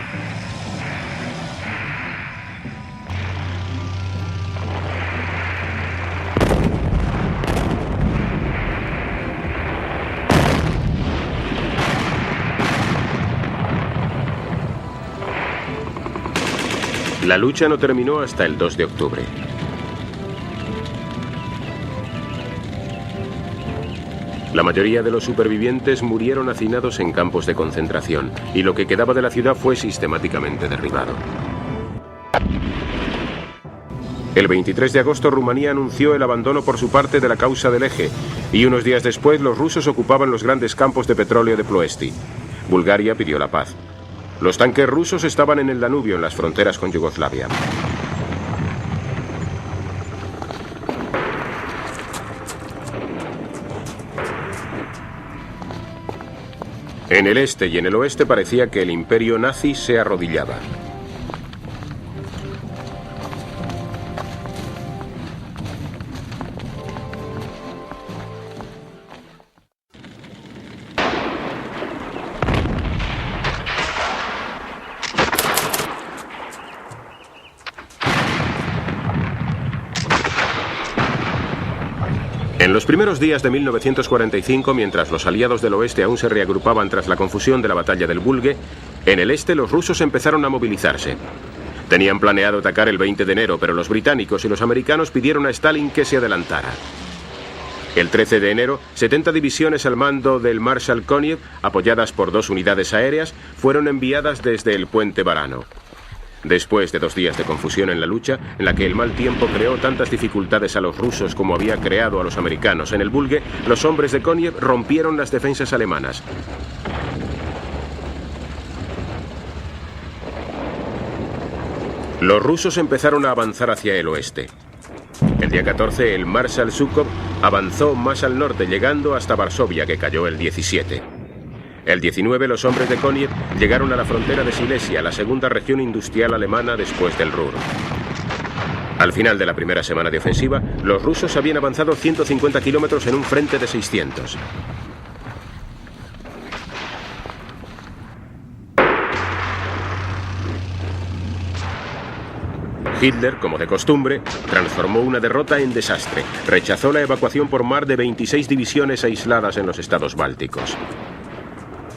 La lucha no terminó hasta el 2 de octubre. La mayoría de los supervivientes murieron hacinados en campos de concentración, y lo que quedaba de la ciudad fue sistemáticamente derribado. El 23 de agosto, Rumanía anunció el abandono por su parte de la causa del Eje, y unos días después los rusos ocupaban los grandes campos de petróleo de Ploesti. Bulgaria pidió la paz. Los tanques rusos estaban en el Danubio, en las fronteras con Yugoslavia. En el este y en el oeste parecía que el imperio nazi se arrodillaba. En los primeros días de 1945, mientras los aliados del oeste aún se reagrupaban tras la confusión de la batalla del Bulge, en el este los rusos empezaron a movilizarse. Tenían planeado atacar el 20 de enero, pero los británicos y los americanos pidieron a Stalin que se adelantara. El 13 de enero, 70 divisiones al mando del Marshal Koniev, apoyadas por 2 unidades aéreas, fueron enviadas desde el puente Barano. Después de 2 días de confusión en la lucha, en la que el mal tiempo creó tantas dificultades a los rusos como había creado a los americanos en el Bulge, los hombres de Koniev rompieron las defensas alemanas. Los rusos empezaron a avanzar hacia el oeste. El día 14, el Marshal Zhukov avanzó más al norte, llegando hasta Varsovia, que cayó el 17. El 19, los hombres de Koniev llegaron a la frontera de Silesia, la segunda región industrial alemana después del Ruhr. Al final de la primera semana de ofensiva, los rusos habían avanzado 150 kilómetros en un frente de 600. Hitler, como de costumbre, transformó una derrota en desastre. Rechazó la evacuación por mar de 26 divisiones aisladas en los estados bálticos.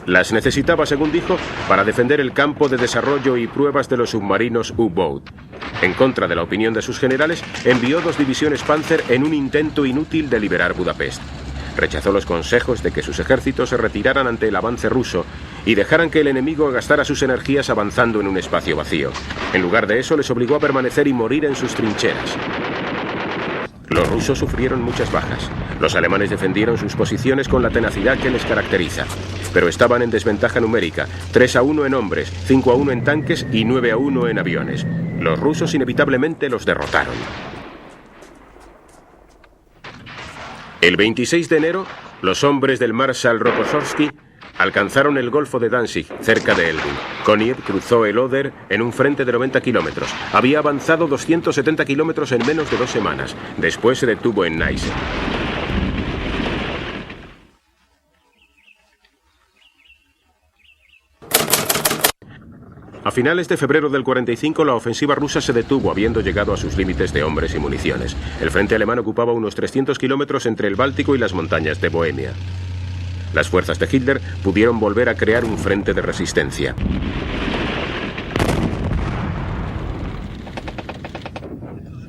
Las necesitaba, según dijo, para defender el campo de desarrollo y pruebas de los submarinos U-Boat. En contra de la opinión de sus generales, envió 2 divisiones Panzer en un intento inútil de liberar Budapest. Rechazó los consejos de que sus ejércitos se retiraran ante el avance ruso y dejaran que el enemigo gastara sus energías avanzando en un espacio vacío. En lugar de eso, les obligó a permanecer y morir en sus trincheras. Los rusos sufrieron muchas bajas. Los alemanes defendieron sus posiciones con la tenacidad que les caracteriza, pero estaban en desventaja numérica, 3-1 en hombres, 5-1 en tanques y 9-1 en aviones. Los rusos inevitablemente los derrotaron. El 26 de enero, los hombres del Marshal Rokossovski alcanzaron el Golfo de Danzig, cerca de Elbing. Koniev cruzó el Oder en un frente de 90 kilómetros. Había avanzado 270 kilómetros en menos de 2 semanas. Después se detuvo en Neisse. A finales de febrero del 45, la ofensiva rusa se detuvo, habiendo llegado a sus límites de hombres y municiones. El frente alemán ocupaba unos 300 kilómetros entre el Báltico y las montañas de Bohemia. Las fuerzas de Hitler pudieron volver a crear un frente de resistencia.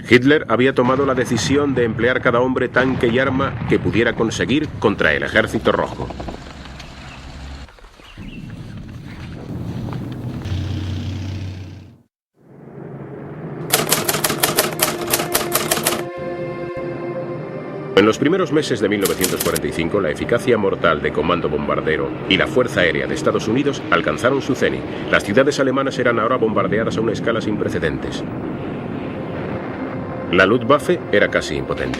Hitler había tomado la decisión de emplear cada hombre, tanque y arma que pudiera conseguir contra el Ejército Rojo. En los primeros meses de 1945, la eficacia mortal de Comando Bombardero y la Fuerza Aérea de Estados Unidos alcanzaron su cenit. Las ciudades alemanas eran ahora bombardeadas a una escala sin precedentes. La Luftwaffe era casi impotente.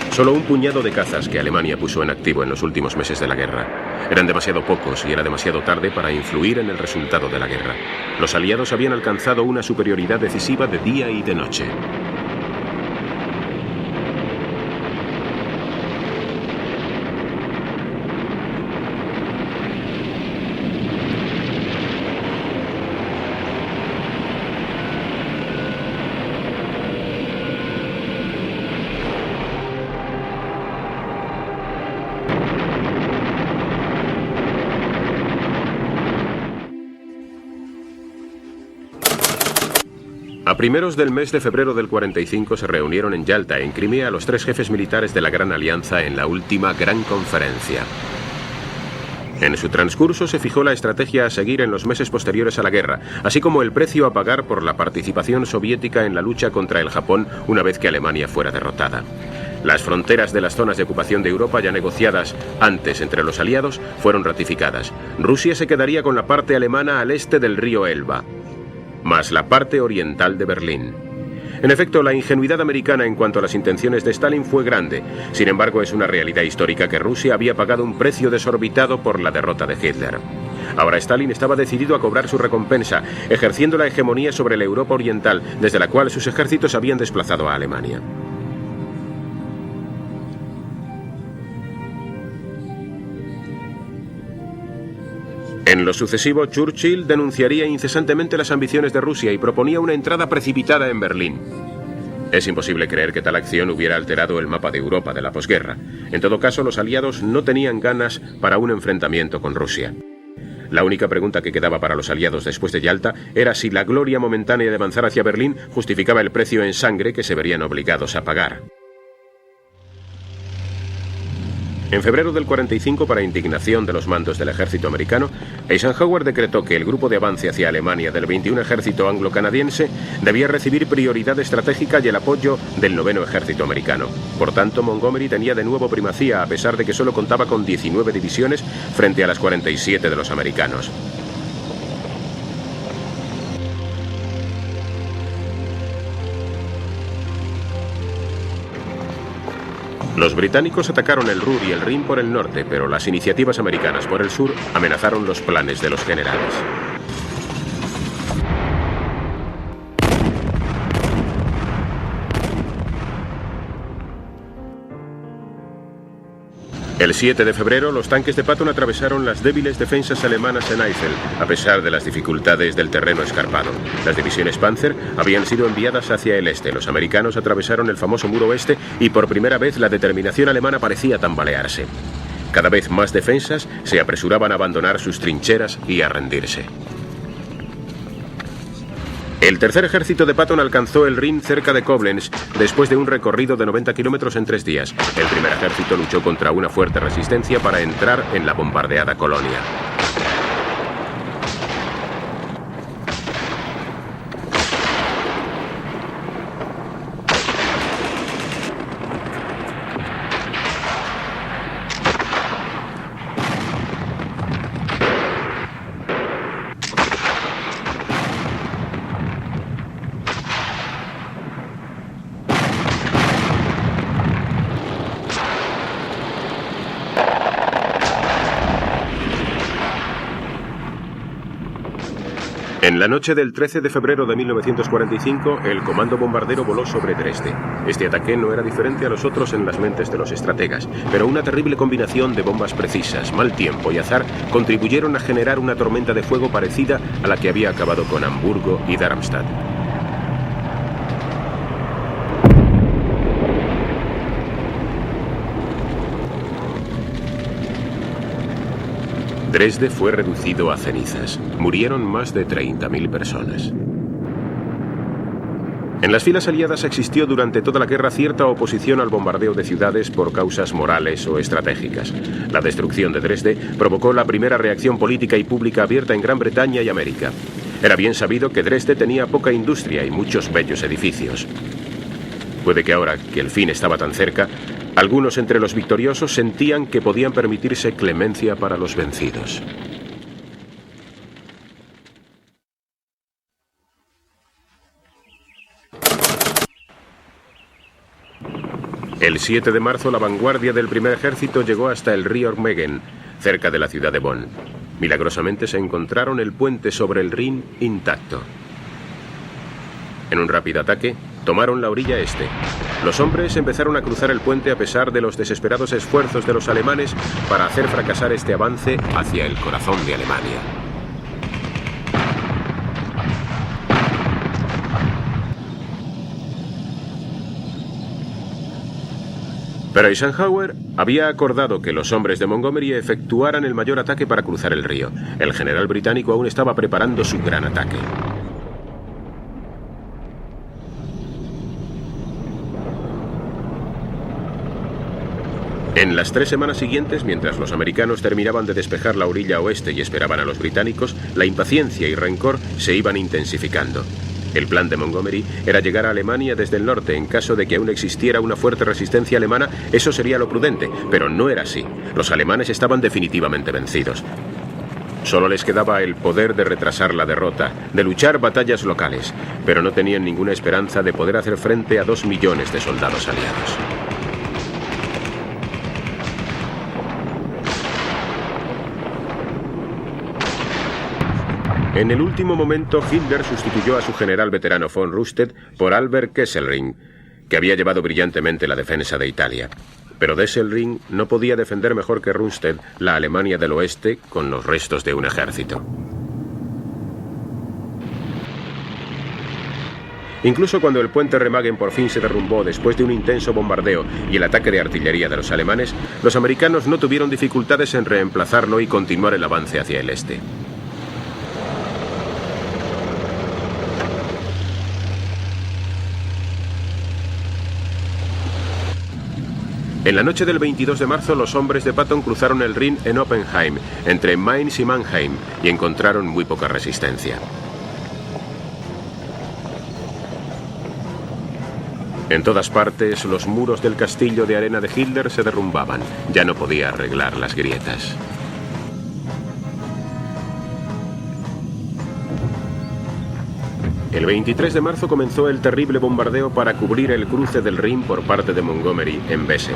Solo un puñado de cazas que Alemania puso en activo en los últimos meses de la guerra. Eran demasiado pocos y era demasiado tarde para influir en el resultado de la guerra. Los aliados habían alcanzado una superioridad decisiva de día y de noche. A primeros del mes de febrero del 45 se reunieron en Yalta, en Crimea, los 3 jefes militares de la Gran Alianza en la última gran conferencia. En su transcurso se fijó la estrategia a seguir en los meses posteriores a la guerra, así como el precio a pagar por la participación soviética en la lucha contra el Japón una vez que Alemania fuera derrotada. Las fronteras de las zonas de ocupación de Europa, ya negociadas antes entre los aliados, fueron ratificadas. Rusia se quedaría con la parte alemana al este del río Elba, más la parte oriental de Berlín. En efecto, la ingenuidad americana en cuanto a las intenciones de Stalin fue grande. Sin embargo, es una realidad histórica que Rusia había pagado un precio desorbitado por la derrota de Hitler. Ahora Stalin estaba decidido a cobrar su recompensa, ejerciendo la hegemonía sobre la Europa oriental, desde la cual sus ejércitos habían desplazado a Alemania. En lo sucesivo, Churchill denunciaría incesantemente las ambiciones de Rusia y proponía una entrada precipitada en Berlín. Es imposible creer que tal acción hubiera alterado el mapa de Europa de la posguerra. En todo caso, los aliados no tenían ganas para un enfrentamiento con Rusia. La única pregunta que quedaba para los aliados después de Yalta era si la gloria momentánea de avanzar hacia Berlín justificaba el precio en sangre que se verían obligados a pagar. En febrero del 45, para indignación de los mandos del ejército americano, Eisenhower decretó que el grupo de avance hacia Alemania del 21 Ejército Anglo-Canadiense debía recibir prioridad estratégica y el apoyo del 9º Ejército Americano. Por tanto, Montgomery tenía de nuevo primacía, a pesar de que solo contaba con 19 divisiones frente a las 47 de los americanos. Los británicos atacaron el Ruhr y el Rin por el norte, pero las iniciativas americanas por el sur amenazaron los planes de los generales. El 7 de febrero, los tanques de Patton atravesaron las débiles defensas alemanas en Eifel, a pesar de las dificultades del terreno escarpado. Las divisiones Panzer habían sido enviadas hacia el este. Los americanos atravesaron el famoso muro oeste y por primera vez la determinación alemana parecía tambalearse. Cada vez más defensas se apresuraban a abandonar sus trincheras y a rendirse. El tercer ejército de Patton alcanzó el Rin cerca de Koblenz después de un recorrido de 90 kilómetros en 3 días. El primer ejército luchó contra una fuerte resistencia para entrar en la bombardeada Colonia. En la noche del 13 de febrero de 1945, el comando bombardero voló sobre Dresde. Este ataque no era diferente a los otros en las mentes de los estrategas, pero una terrible combinación de bombas precisas, mal tiempo y azar contribuyeron a generar una tormenta de fuego parecida a la que había acabado con Hamburgo y Darmstadt. Dresde fue reducido a cenizas. Murieron más de 30.000 personas. En las filas aliadas existió durante toda la guerra cierta oposición al bombardeo de ciudades por causas morales o estratégicas. La destrucción de Dresde provocó la primera reacción política y pública abierta en Gran Bretaña y América. Era bien sabido que Dresde tenía poca industria y muchos bellos edificios. Puede que ahora que el fin estaba tan cerca, algunos entre los victoriosos sentían que podían permitirse clemencia para los vencidos. El 7 de marzo, la vanguardia del primer ejército llegó hasta el río Ormegen, cerca de la ciudad de Bonn. Milagrosamente se encontraron el puente sobre el Rin intacto. En un rápido ataque, tomaron la orilla este. Los hombres empezaron a cruzar el puente a pesar de los desesperados esfuerzos de los alemanes para hacer fracasar este avance hacia el corazón de Alemania. Pero Eisenhower había acordado que los hombres de Montgomery efectuaran el mayor ataque para cruzar el río. El general británico aún estaba preparando su gran ataque. En las 3 semanas siguientes, mientras los americanos terminaban de despejar la orilla oeste y esperaban a los británicos, la impaciencia y rencor se iban intensificando. El plan de Montgomery era llegar a Alemania desde el norte. En caso de que aún existiera una fuerte resistencia alemana, eso sería lo prudente, pero no era así. Los alemanes estaban definitivamente vencidos. Solo les quedaba el poder de retrasar la derrota, de luchar batallas locales, pero no tenían ninguna esperanza de poder hacer frente a 2 millones de soldados aliados. En el último momento, Hitler sustituyó a su general veterano von Rundstedt por Albert Kesselring, que había llevado brillantemente la defensa de Italia. Pero Kesselring no podía defender mejor que Rundstedt la Alemania del Oeste con los restos de un ejército. Incluso cuando el puente Remagen por fin se derrumbó después de un intenso bombardeo y el ataque de artillería de los alemanes, los americanos no tuvieron dificultades en reemplazarlo y continuar el avance hacia el este. En la noche del 22 de marzo, los hombres de Patton cruzaron el Rin en Oppenheim, entre Mainz y Mannheim, y encontraron muy poca resistencia. En todas partes, los muros del castillo de arena de Hitler se derrumbaban. Ya no podía arreglar las grietas. El 23 de marzo comenzó el terrible bombardeo para cubrir el cruce del Rin por parte de Montgomery en Wesel.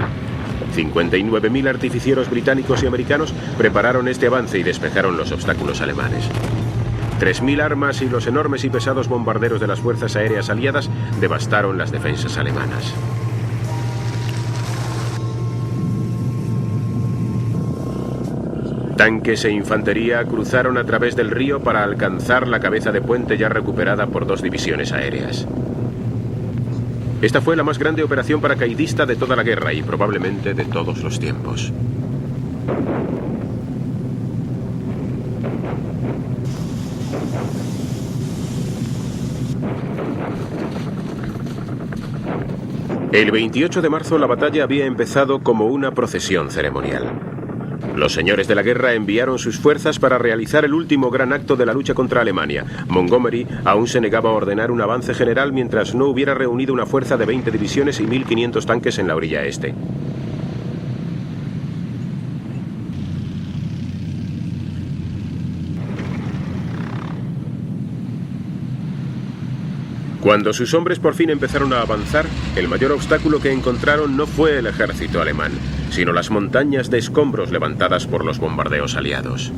59.000 artificieros británicos y americanos prepararon este avance y despejaron los obstáculos alemanes. 3.000 armas y los enormes y pesados bombarderos de las fuerzas aéreas aliadas devastaron las defensas alemanas. Tanques e infantería cruzaron a través del río para alcanzar la cabeza de puente ya recuperada por 2 divisiones aéreas. Esta fue la más grande operación paracaidista de toda la guerra y probablemente de todos los tiempos. El 28 de marzo la batalla había empezado como una procesión ceremonial. Los señores de la guerra enviaron sus fuerzas para realizar el último gran acto de la lucha contra Alemania. Montgomery aún se negaba a ordenar un avance general mientras no hubiera reunido una fuerza de 20 divisiones y 1.500 tanques en la orilla este. Cuando sus hombres por fin empezaron a avanzar, el mayor obstáculo que encontraron no fue el ejército alemán, sino las montañas de escombros levantadas por los bombardeos aliados.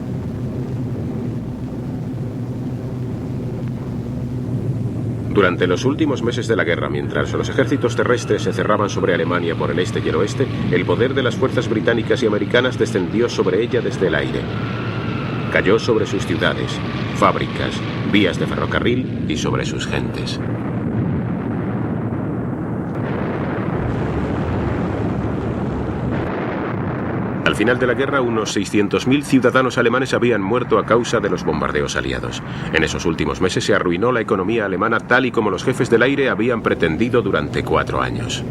Durante los últimos meses de la guerra, mientras los ejércitos terrestres se cerraban sobre Alemania por el este y el oeste, el poder de las fuerzas británicas y americanas descendió sobre ella desde el aire. Cayó sobre sus ciudades, fábricas, vías de ferrocarril y sobre sus gentes. Al final de la guerra, unos 600.000 ciudadanos alemanes habían muerto a causa de los bombardeos aliados. En esos últimos meses se arruinó la economía alemana tal y como los jefes del aire habían pretendido durante 4 años.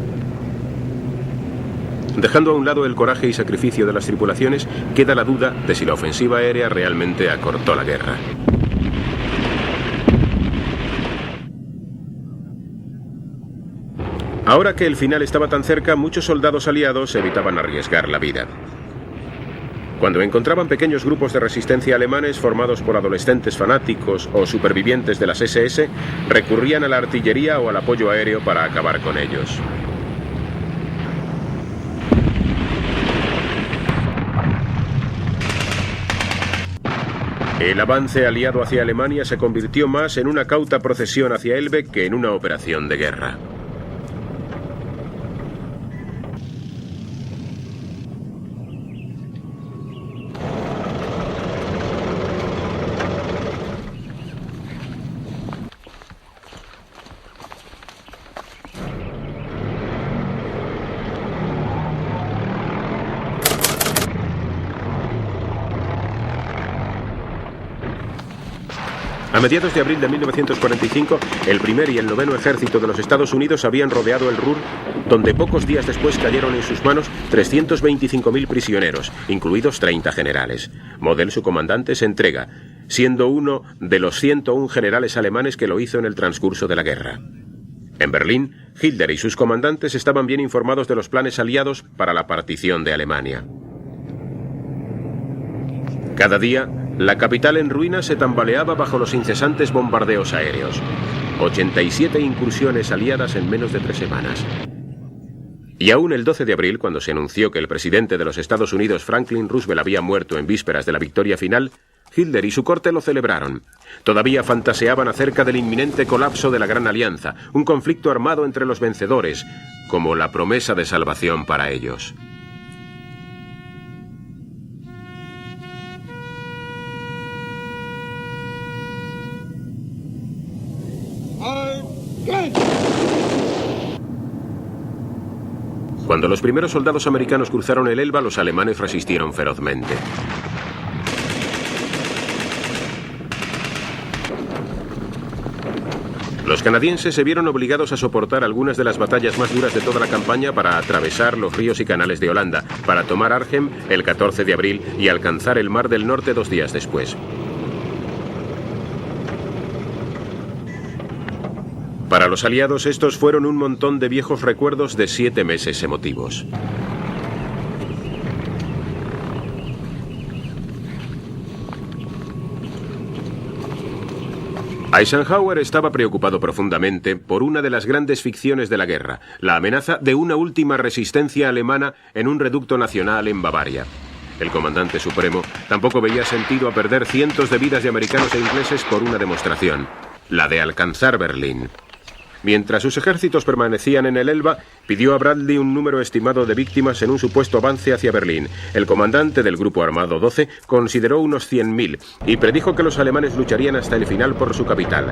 Dejando a un lado el coraje y sacrificio de las tripulaciones, queda la duda de si la ofensiva aérea realmente acortó la guerra. Ahora que el final estaba tan cerca, muchos soldados aliados evitaban arriesgar la vida. Cuando encontraban pequeños grupos de resistencia alemanes formados por adolescentes fanáticos o supervivientes de las SS, recurrían a la artillería o al apoyo aéreo para acabar con ellos. El avance aliado hacia Alemania se convirtió más en una cauta procesión hacia Elbe que en una operación de guerra. A mediados de abril de 1945, el primer y el 9º ejército de los Estados Unidos habían rodeado el Ruhr, donde pocos días después cayeron en sus manos 325.000 prisioneros, incluidos 30 generales. Model, su comandante, se entrega, siendo uno de los 101 generales alemanes que lo hizo en el transcurso de la guerra. En Berlín, Hitler y sus comandantes estaban bien informados de los planes aliados para la partición de Alemania. Cada día, la capital en ruinas se tambaleaba bajo los incesantes bombardeos aéreos. 87 incursiones aliadas en menos de 3 semanas. Y aún el 12 de abril, cuando se anunció que el presidente de los Estados Unidos, Franklin Roosevelt, había muerto en vísperas de la victoria final, Hitler y su corte lo celebraron. Todavía fantaseaban acerca del inminente colapso de la Gran Alianza, un conflicto armado entre los vencedores, como la promesa de salvación para ellos. Cuando los primeros soldados americanos cruzaron el Elba, los alemanes resistieron ferozmente. Los canadienses se vieron obligados a soportar algunas de las batallas más duras de toda la campaña para atravesar los ríos y canales de Holanda, para tomar Arnhem el 14 de abril y alcanzar el Mar del Norte 2 días después. Para los aliados, estos fueron un montón de viejos recuerdos de 7 meses emotivos. Eisenhower estaba preocupado profundamente por una de las grandes ficciones de la guerra, la amenaza de una última resistencia alemana en un reducto nacional en Bavaria. El comandante supremo tampoco veía sentido a perder cientos de vidas de americanos e ingleses por una demostración, la de alcanzar Berlín. Mientras sus ejércitos permanecían en el Elba, pidió a Bradley un número estimado de víctimas en un supuesto avance hacia Berlín. El comandante del Grupo Armado 12 consideró unos 100.000 y predijo que los alemanes lucharían hasta el final por su capital.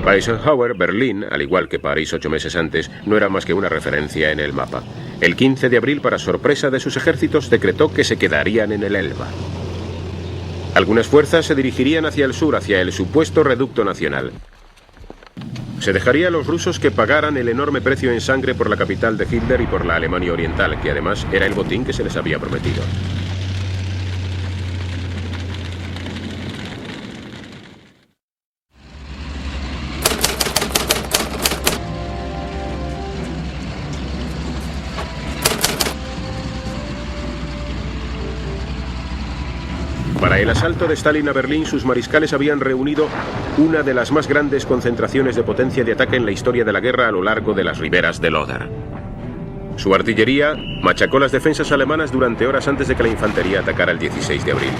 Para Eisenhower, Berlín, al igual que París 8 meses antes, no era más que una referencia en el mapa. El 15 de abril, para sorpresa de sus ejércitos, decretó que se quedarían en el Elba. Algunas fuerzas se dirigirían hacia el sur, hacia el supuesto reducto nacional. Se dejaría a los rusos que pagaran el enorme precio en sangre por la capital de Hitler y por la Alemania Oriental, que además era el botín que se les había prometido. Para el asalto de Stalin a Berlín, sus mariscales habían reunido una de las más grandes concentraciones de potencia de ataque en la historia de la guerra a lo largo de las riberas del Oder. Su artillería machacó las defensas alemanas durante horas antes de que la infantería atacara el 16 de abril.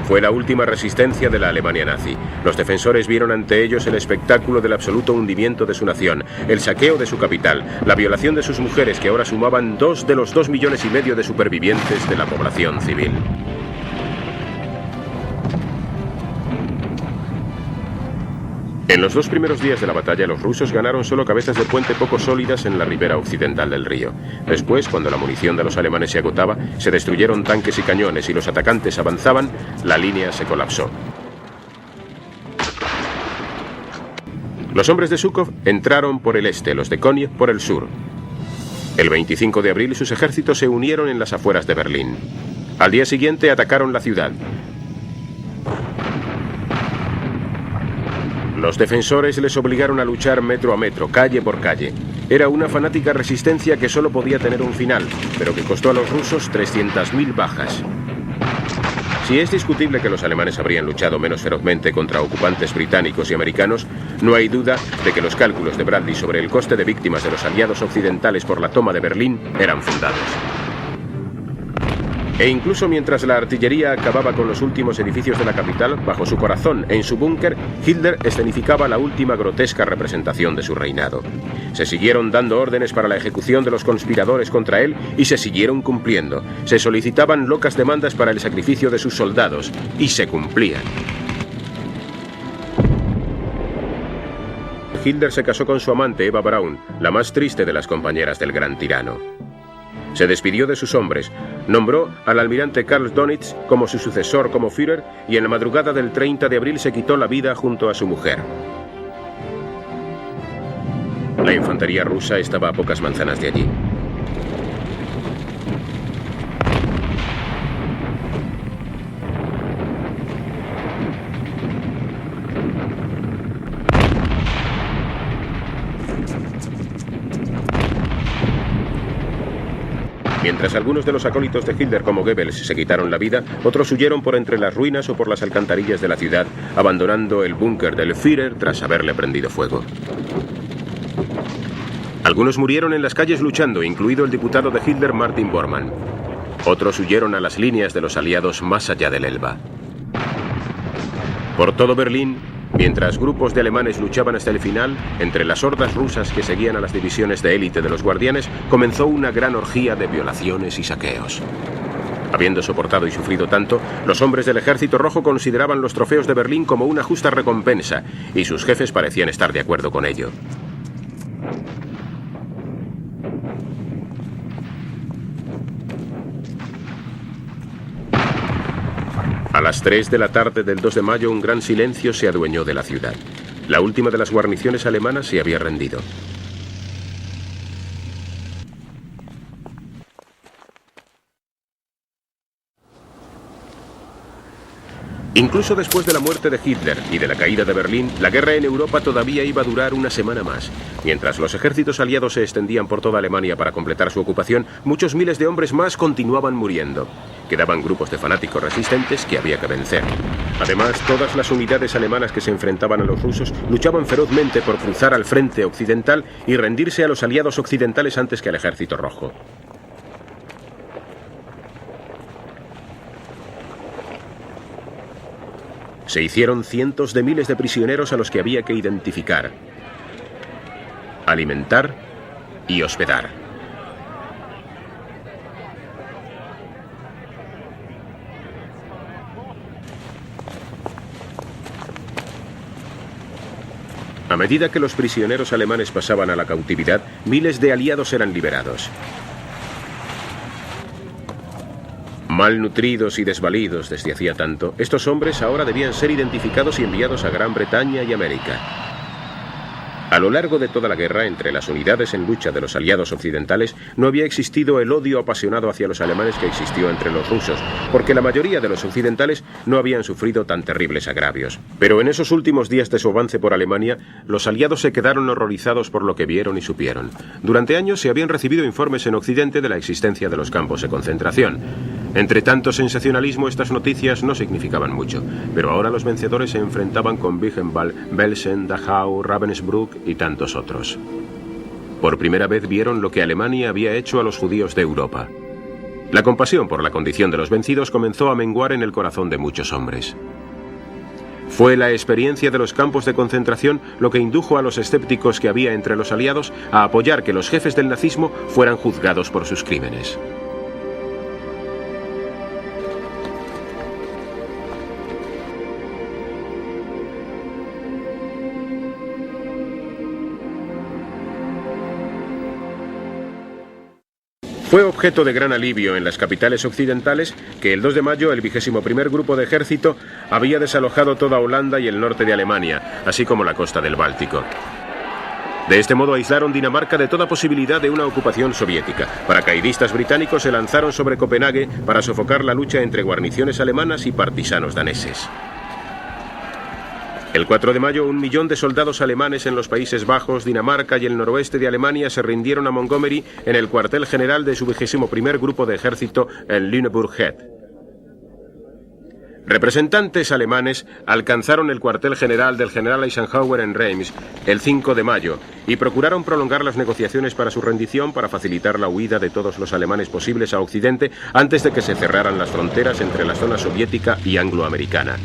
Fue la última resistencia de la Alemania nazi. Los defensores vieron ante ellos el espectáculo del absoluto hundimiento de su nación, el saqueo de su capital, la violación de sus mujeres, que ahora sumaban 2 de los 2,5 millones de supervivientes de la población civil. En los 2 primeros días de la batalla, los rusos ganaron solo cabezas de puente poco sólidas en la ribera occidental del río. Después, cuando la munición de los alemanes se agotaba, se destruyeron tanques y cañones y los atacantes avanzaban, la línea se colapsó. Los hombres de Zhukov entraron por el este, los de Koniev por el sur. El 25 de abril, sus ejércitos se unieron en las afueras de Berlín. Al día siguiente atacaron la ciudad. Los defensores les obligaron a luchar metro a metro, calle por calle. Era una fanática resistencia que solo podía tener un final, pero que costó a los rusos 300.000 bajas. Si es discutible que los alemanes habrían luchado menos ferozmente contra ocupantes británicos y americanos, no hay duda de que los cálculos de Bradley sobre el coste de víctimas de los aliados occidentales por la toma de Berlín eran fundados. E incluso mientras la artillería acababa con los últimos edificios de la capital, bajo su corazón, en su búnker, Hitler escenificaba la última grotesca representación de su reinado. Se siguieron dando órdenes para la ejecución de los conspiradores contra él y se siguieron cumpliendo. Se solicitaban locas demandas para el sacrificio de sus soldados y se cumplían. Hitler se casó con su amante Eva Braun, la más triste de las compañeras del gran tirano. Se despidió de sus hombres, nombró al almirante Karl Dönitz como su sucesor como Führer y en la madrugada del 30 de abril se quitó la vida junto a su mujer. La infantería rusa estaba a pocas manzanas de allí. Mientras algunos de los acólitos de Hitler como Goebbels se quitaron la vida, otros huyeron por entre las ruinas o por las alcantarillas de la ciudad, abandonando el búnker del Führer tras haberle prendido fuego. Algunos murieron en las calles luchando, incluido el diputado de Hitler Martin Bormann. Otros huyeron a las líneas de los aliados más allá del Elba. Por todo Berlín, mientras grupos de alemanes luchaban hasta el final, entre las hordas rusas que seguían a las divisiones de élite de los guardianes, comenzó una gran orgía de violaciones y saqueos. Habiendo soportado y sufrido tanto, los hombres del Ejército Rojo consideraban los trofeos de Berlín como una justa recompensa, y sus jefes parecían estar de acuerdo con ello. A las 3 de la tarde del 2 de mayo, un gran silencio se adueñó de la ciudad. La última de las guarniciones alemanas se había rendido. Incluso después de la muerte de Hitler y de la caída de Berlín, la guerra en Europa todavía iba a durar una semana más. Mientras los ejércitos aliados se extendían por toda Alemania para completar su ocupación, muchos miles de hombres más continuaban muriendo. Quedaban grupos de fanáticos resistentes que había que vencer. Además, todas las unidades alemanas que se enfrentaban a los rusos luchaban ferozmente por cruzar al frente occidental y rendirse a los aliados occidentales antes que al Ejército Rojo. Se hicieron cientos de miles de prisioneros a los que había que identificar. alimentar y hospedar. A medida que los prisioneros alemanes pasaban a la cautividad, miles de aliados eran liberados. Malnutridos y desvalidos desde hacía tanto, estos hombres ahora debían ser identificados y enviados a Gran Bretaña y América. A lo largo de toda la guerra, entre las unidades en lucha de los aliados occidentales, no había existido el odio apasionado hacia los alemanes que existió entre los rusos, porque la mayoría de los occidentales no habían sufrido tan terribles agravios. Pero en esos últimos días de su avance por Alemania, los aliados se quedaron horrorizados por lo que vieron y supieron. Durante años se habían recibido informes en Occidente de la existencia de los campos de concentración. Entre tanto sensacionalismo, estas noticias no significaban mucho, pero ahora los vencedores se enfrentaban con Buchenwald, Belsen, Dachau, Ravensbrück y tantos otros. Por primera vez vieron lo que Alemania había hecho a los judíos de Europa. La compasión por la condición de los vencidos comenzó a menguar en el corazón de muchos hombres. Fue la experiencia de los campos de concentración lo que indujo a los escépticos que había entre los aliados a apoyar que los jefes del nazismo fueran juzgados por sus crímenes. Fue objeto de gran alivio en las capitales occidentales que el 2 de mayo el 21º Grupo de Ejército había desalojado toda Holanda y el norte de Alemania, así como la costa del Báltico. De este modo aislaron Dinamarca de toda posibilidad de una ocupación soviética. Paracaidistas británicos se lanzaron sobre Copenhague para sofocar la lucha entre guarniciones alemanas y partisanos daneses. El 4 de mayo, 1 millón de soldados alemanes en los Países Bajos, Dinamarca y el noroeste de Alemania se rindieron a Montgomery en el cuartel general de su 21º Grupo de Ejército en Lüneburg Head. Representantes alemanes alcanzaron el cuartel general del general Eisenhower en Reims el 5 de mayo y procuraron prolongar las negociaciones para su rendición para facilitar la huida de todos los alemanes posibles a Occidente antes de que se cerraran las fronteras entre la zona soviética y angloamericana.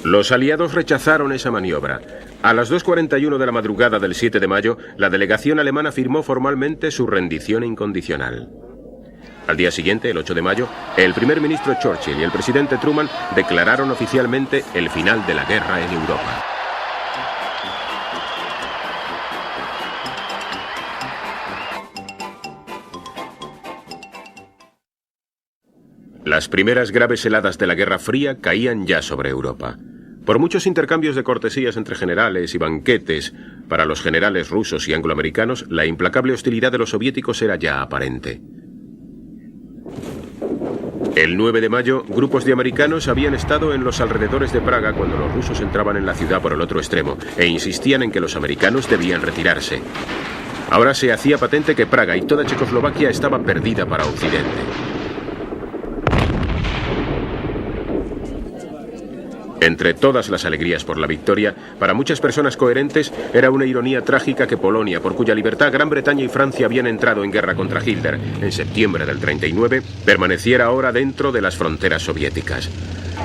Los aliados rechazaron esa maniobra. A las 2:41 de la madrugada del 7 de mayo, la delegación alemana firmó formalmente su rendición incondicional. Al día siguiente, el 8 de mayo, el primer ministro Churchill y el presidente Truman declararon oficialmente el final de la guerra en Europa. Las primeras graves heladas de la Guerra Fría caían ya sobre Europa. Por muchos intercambios de cortesías entre generales y banquetes para los generales rusos y angloamericanos, la implacable hostilidad de los soviéticos era ya aparente. El 9 de mayo, grupos de americanos habían estado en los alrededores de Praga cuando los rusos entraban en la ciudad por el otro extremo e insistían en que los americanos debían retirarse. Ahora se hacía patente que Praga y toda Checoslovaquia estaba perdida para Occidente. Entre todas las alegrías por la victoria, para muchas personas coherentes era una ironía trágica que Polonia, por cuya libertad Gran Bretaña y Francia habían entrado en guerra contra Hitler en septiembre del 39, permaneciera ahora dentro de las fronteras soviéticas.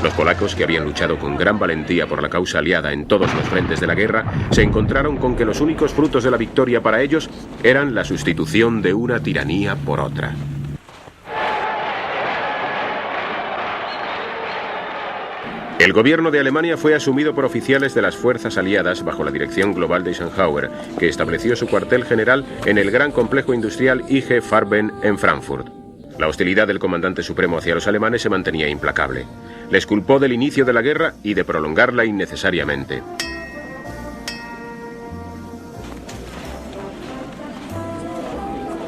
Los polacos, que habían luchado con gran valentía por la causa aliada en todos los frentes de la guerra, se encontraron con que los únicos frutos de la victoria para ellos eran la sustitución de una tiranía por otra. El gobierno de Alemania fue asumido por oficiales de las fuerzas aliadas bajo la dirección global de Eisenhower, que estableció su cuartel general en el gran complejo industrial IG Farben en Frankfurt. La hostilidad del comandante supremo hacia los alemanes se mantenía implacable. Les culpó del inicio de la guerra y de prolongarla innecesariamente.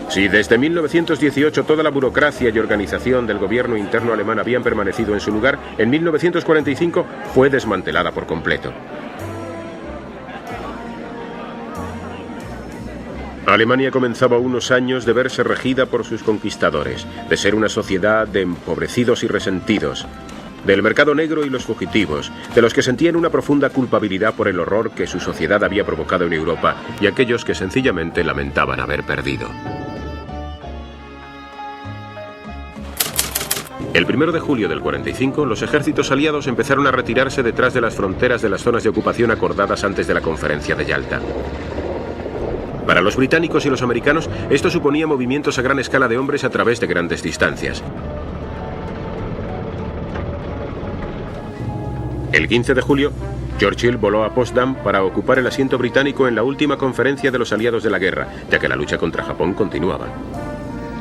Si desde 1918 toda la burocracia y organización del gobierno interno alemán habían permanecido en su lugar, en 1945 fue desmantelada por completo. Alemania comenzaba unos años de verse regida por sus conquistadores, de ser una sociedad de empobrecidos y resentidos, del mercado negro y los fugitivos, de los que sentían una profunda culpabilidad por el horror que su sociedad había provocado en Europa y aquellos que sencillamente lamentaban haber perdido. El 1 de julio del 45, los ejércitos aliados empezaron a retirarse detrás de las fronteras de las zonas de ocupación acordadas antes de la conferencia de Yalta. Para los británicos y los americanos, esto suponía movimientos a gran escala de hombres a través de grandes distancias. El 15 de julio, Churchill voló a Potsdam para ocupar el asiento británico en la última conferencia de los aliados de la guerra, ya que la lucha contra Japón continuaba.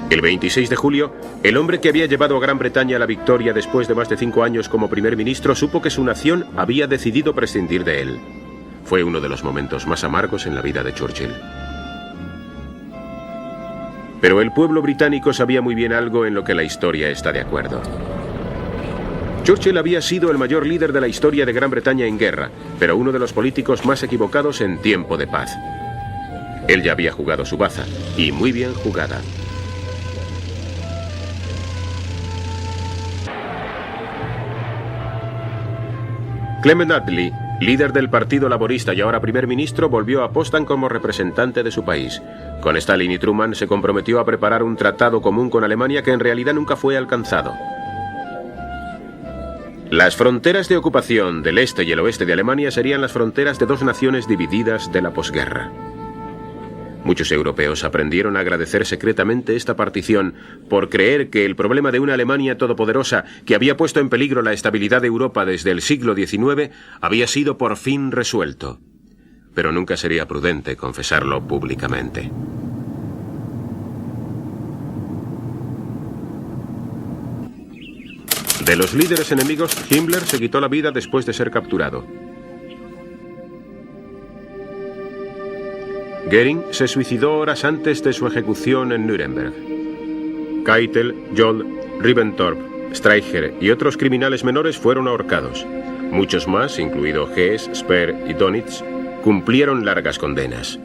El 26 de julio, el hombre que había llevado a Gran Bretaña a la victoria después de más de 5 años como primer ministro supo que su nación había decidido prescindir de él. Fue uno de los momentos más amargos en la vida de Churchill. Pero el pueblo británico sabía muy bien algo en lo que la historia está de acuerdo. Churchill había sido el mayor líder de la historia de Gran Bretaña en guerra, pero uno de los políticos más equivocados en tiempo de paz. Él ya había jugado su baza, y muy bien jugada. Clement Attlee, líder del Partido Laborista y ahora primer ministro, volvió a Potsdam como representante de su país. Con Stalin y Truman se comprometió a preparar un tratado común con Alemania que en realidad nunca fue alcanzado. Las fronteras de ocupación del este y el oeste de Alemania serían las fronteras de dos naciones divididas de la posguerra. Muchos europeos aprendieron a agradecer secretamente esta partición por creer que el problema de una Alemania todopoderosa que había puesto en peligro la estabilidad de Europa desde el siglo XIX había sido por fin resuelto. Pero nunca sería prudente confesarlo públicamente. De los líderes enemigos, Himmler se quitó la vida después de ser capturado. Göring se suicidó horas antes de su ejecución en Nuremberg. Keitel, Joll, Ribbentrop, Streicher y otros criminales menores fueron ahorcados. Muchos más, incluido Hess, Speer y Dönitz, cumplieron largas condenas.